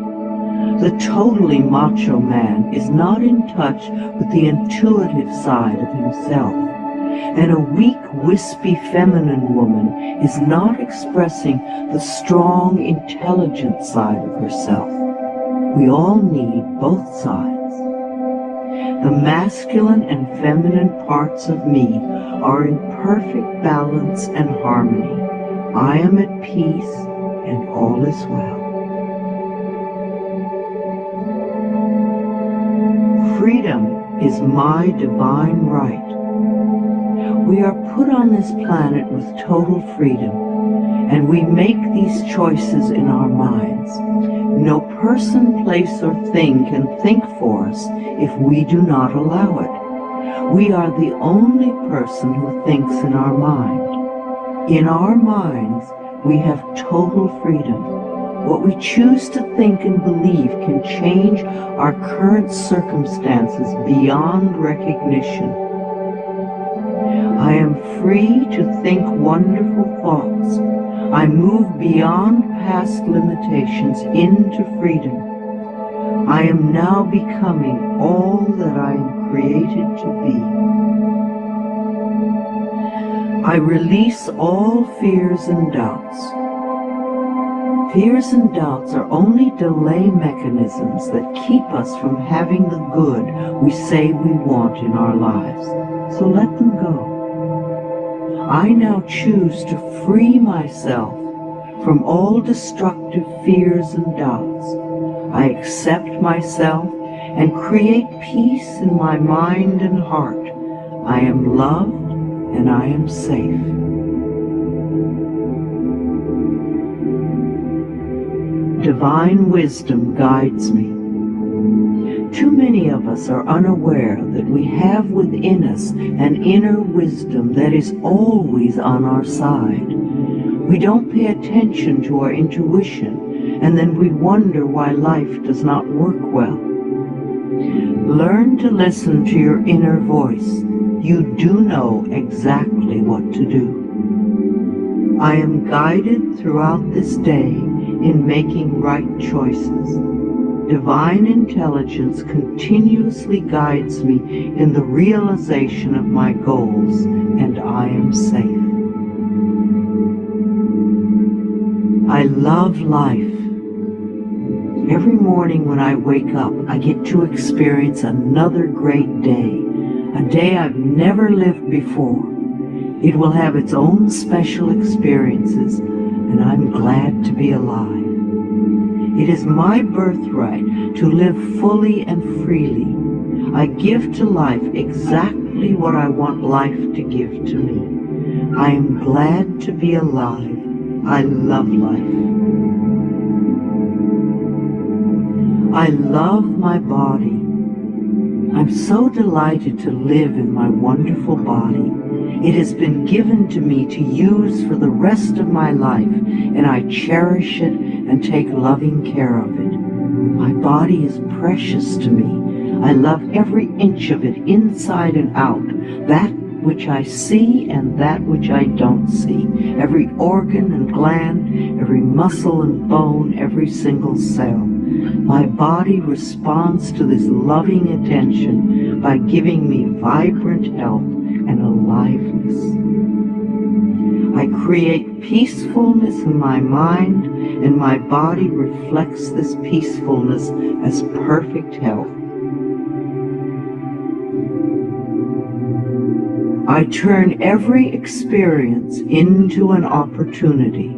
The totally macho man is not in touch with the intuitive side of himself, and a weak, wispy feminine woman is not expressing the strong, intelligent side of herself. We all need both sides. The masculine and feminine parts of me are in perfect balance and harmony. I am at peace and all is well. Freedom is my divine right. We are put on this planet with total freedom, and we make these choices in our minds. No person, place, or thing can think for us if we do not allow it. We are the only person who thinks in our mind. In our minds, we have total freedom. What we choose to think and believe can change our current circumstances beyond recognition. I am free to think wonderful thoughts. I move beyond past limitations into freedom. I am now becoming all that I am created to be. I release all fears and doubts. Fears and doubts are only delay mechanisms that keep us from having the good we say we want in our lives. So let them go. I now choose to free myself from all destructive fears and doubts. I accept myself and create peace in my mind and heart. I am loved and I am safe. Divine wisdom guides me. Too many of us are unaware that we have within us an inner wisdom that is always on our side. We don't pay attention to our intuition, and then we wonder why life does not work well. Learn to listen to your inner voice. You do know exactly what to do. I am guided throughout this day in making right choices. Divine intelligence continuously guides me in the realization of my goals, and I am safe. I love life. Every morning when I wake up, I get to experience another great day, a day I've never lived before. It will have its own special experiences, and I'm glad to be alive. It is my birthright to live fully and freely. I give to life exactly what I want life to give to me. I am glad to be alive. I love life. I love my body. I'm so delighted to live in my wonderful body. It has been given to me to use for the rest of my life, and I cherish it and take loving care of it. My body is precious to me. I love every inch of it, inside and out, that which I see and that which I don't see, every organ and gland, every muscle and bone, every single cell. My body responds to this loving attention by giving me vibrant health and aliveness. I create peacefulness in my mind, and my body reflects this peacefulness as perfect health. I turn every experience into an opportunity.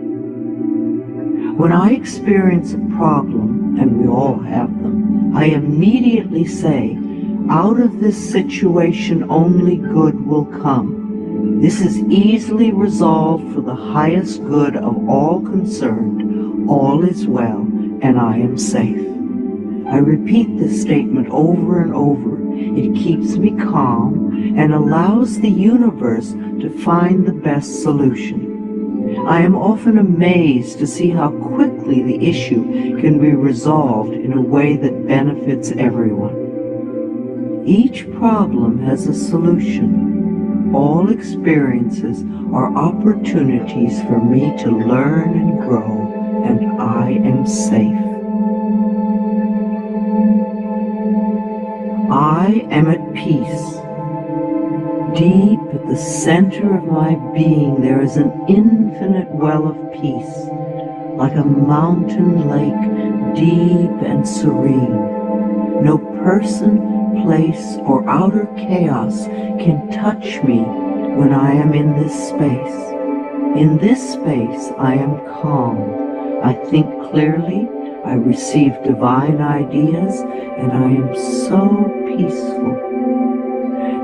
When I experience a problem, and we all have them, I immediately say, out of this situation only good will come. This is easily resolved for the highest good of all concerned. All is well, and I am safe. I repeat this statement over and over. It keeps me calm and allows the universe to find the best solution. I am often amazed to see how quickly the issue can be resolved in a way that benefits everyone. Each problem has a solution. All experiences are opportunities for me to learn and grow, and I am safe. I am at peace. Deep at the center of my being, there is an infinite well of peace, like a mountain lake, deep and serene. No person, place, or outer chaos can touch me when I am in this space. In this space, I am calm. I think clearly, I receive divine ideas, and I am so peaceful.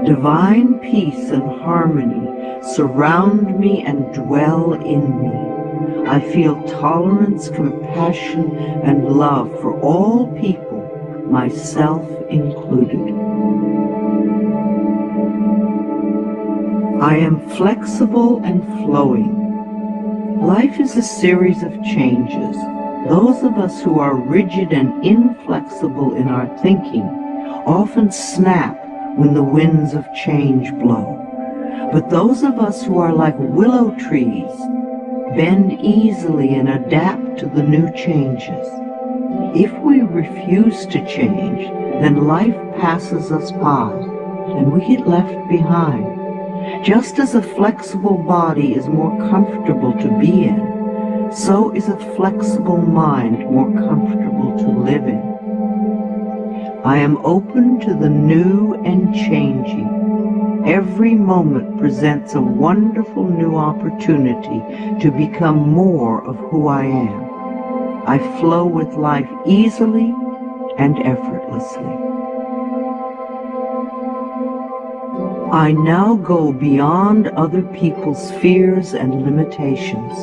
Divine peace and harmony surround me and dwell in me. I feel tolerance, compassion, and love for all people, myself included. I am flexible and flowing. Life is a series of changes. Those of us who are rigid and inflexible in our thinking often snap when the winds of change blow. But those of us who are like willow trees bend easily and adapt to the new changes. If we refuse to change, then life passes us by and we get left behind. Just as a flexible body is more comfortable to be in, so is a flexible mind more comfortable to live in. I am open to the new and changing. Every moment presents a wonderful new opportunity to become more of who I am. I flow with life easily and effortlessly. I now go beyond other people's fears and limitations.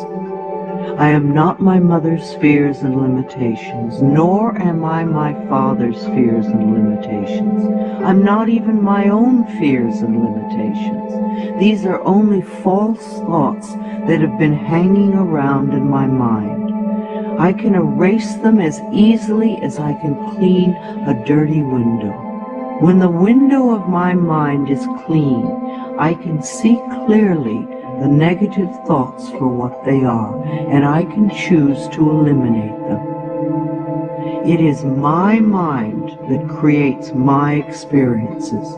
I am not my mother's fears and limitations, nor am I my father's fears and limitations. I'm not even my own fears and limitations. These are only false thoughts that have been hanging around in my mind. I can erase them as easily as I can clean a dirty window. When the window of my mind is clean, I can see clearly the negative thoughts for what they are, and I can choose to eliminate them. It is my mind that creates my experiences.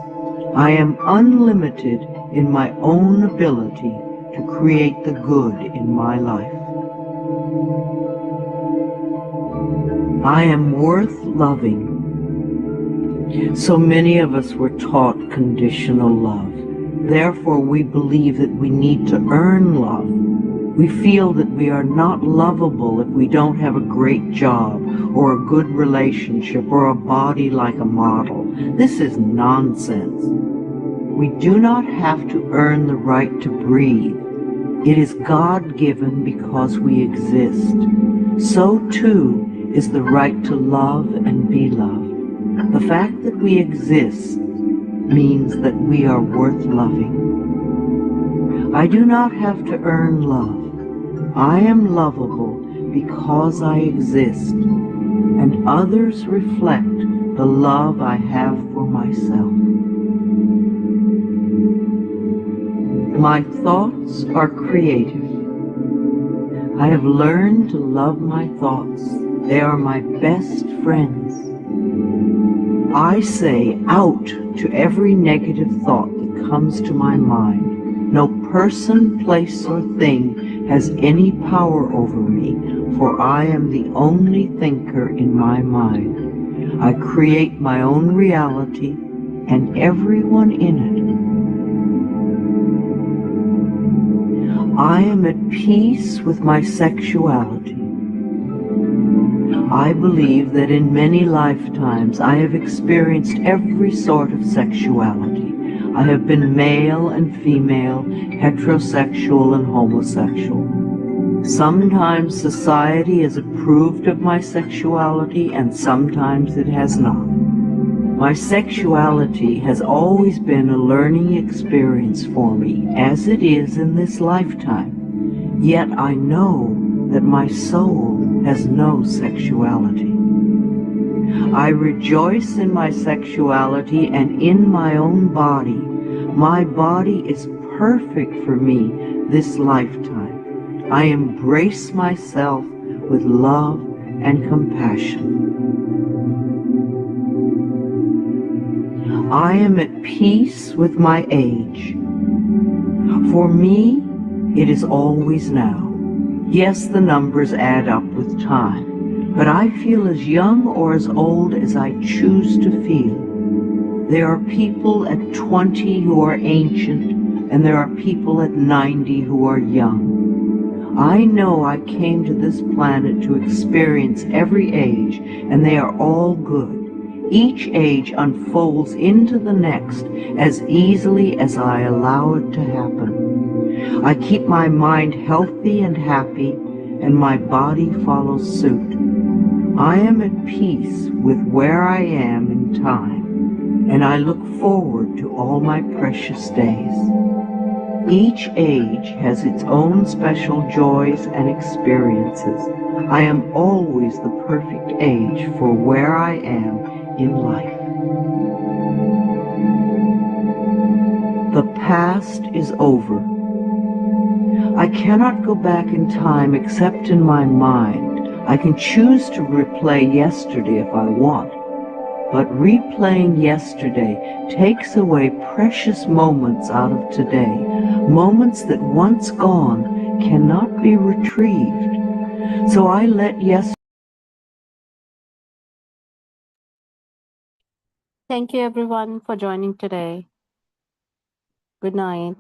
I am unlimited in my own ability to create the good in my life. I am worth loving. So many of us were taught conditional love. Therefore, we believe that we need to earn love. We feel that we are not lovable if we don't have a great job or a good relationship or a body like a model. This is nonsense. We do not have to earn the right to breathe. It is God-given because we exist. So too is the right to love and be loved. The fact that we exist means that we are worth loving. I do not have to earn love. I am lovable because I exist, and others reflect the love I have for myself. My thoughts are creative. I have learned to love my thoughts. They are my best friends. I say out to every negative thought that comes to my mind. No person, place, or thing has any power over me, for I am the only thinker in my mind. I create my own reality and everyone in it. I am at peace with my sexuality. I believe that in many lifetimes I have experienced every sort of sexuality. I have been male and female, heterosexual and homosexual. Sometimes society has approved of my sexuality and sometimes it has not. My sexuality has always been a learning experience for me, as it is in this lifetime. Yet I know that my soul has no sexuality. I rejoice in my sexuality and in my own body. My body is perfect for me this lifetime. I embrace myself with love and compassion. I am at peace with my age. For me, it is always now. Yes, the numbers add up with time, but I feel as young or as old as I choose to feel. There are people at 20 who are ancient, and there are people at 90 who are young. I know I came to this planet to experience every age, and they are all good. Each age unfolds into the next as easily as I allow it to happen. I keep my mind healthy and happy, and my body follows suit. I am at peace with where I am in time, and I look forward to all my precious days. Each age has its own special joys and experiences. I am always the perfect age for where I am in life. The past is over. I cannot go back in time except in my mind. I can choose to replay yesterday if I want, but replaying yesterday takes away precious moments out of today, moments that once gone cannot be retrieved. So I let yesterday. Thank you everyone for joining today. Good night.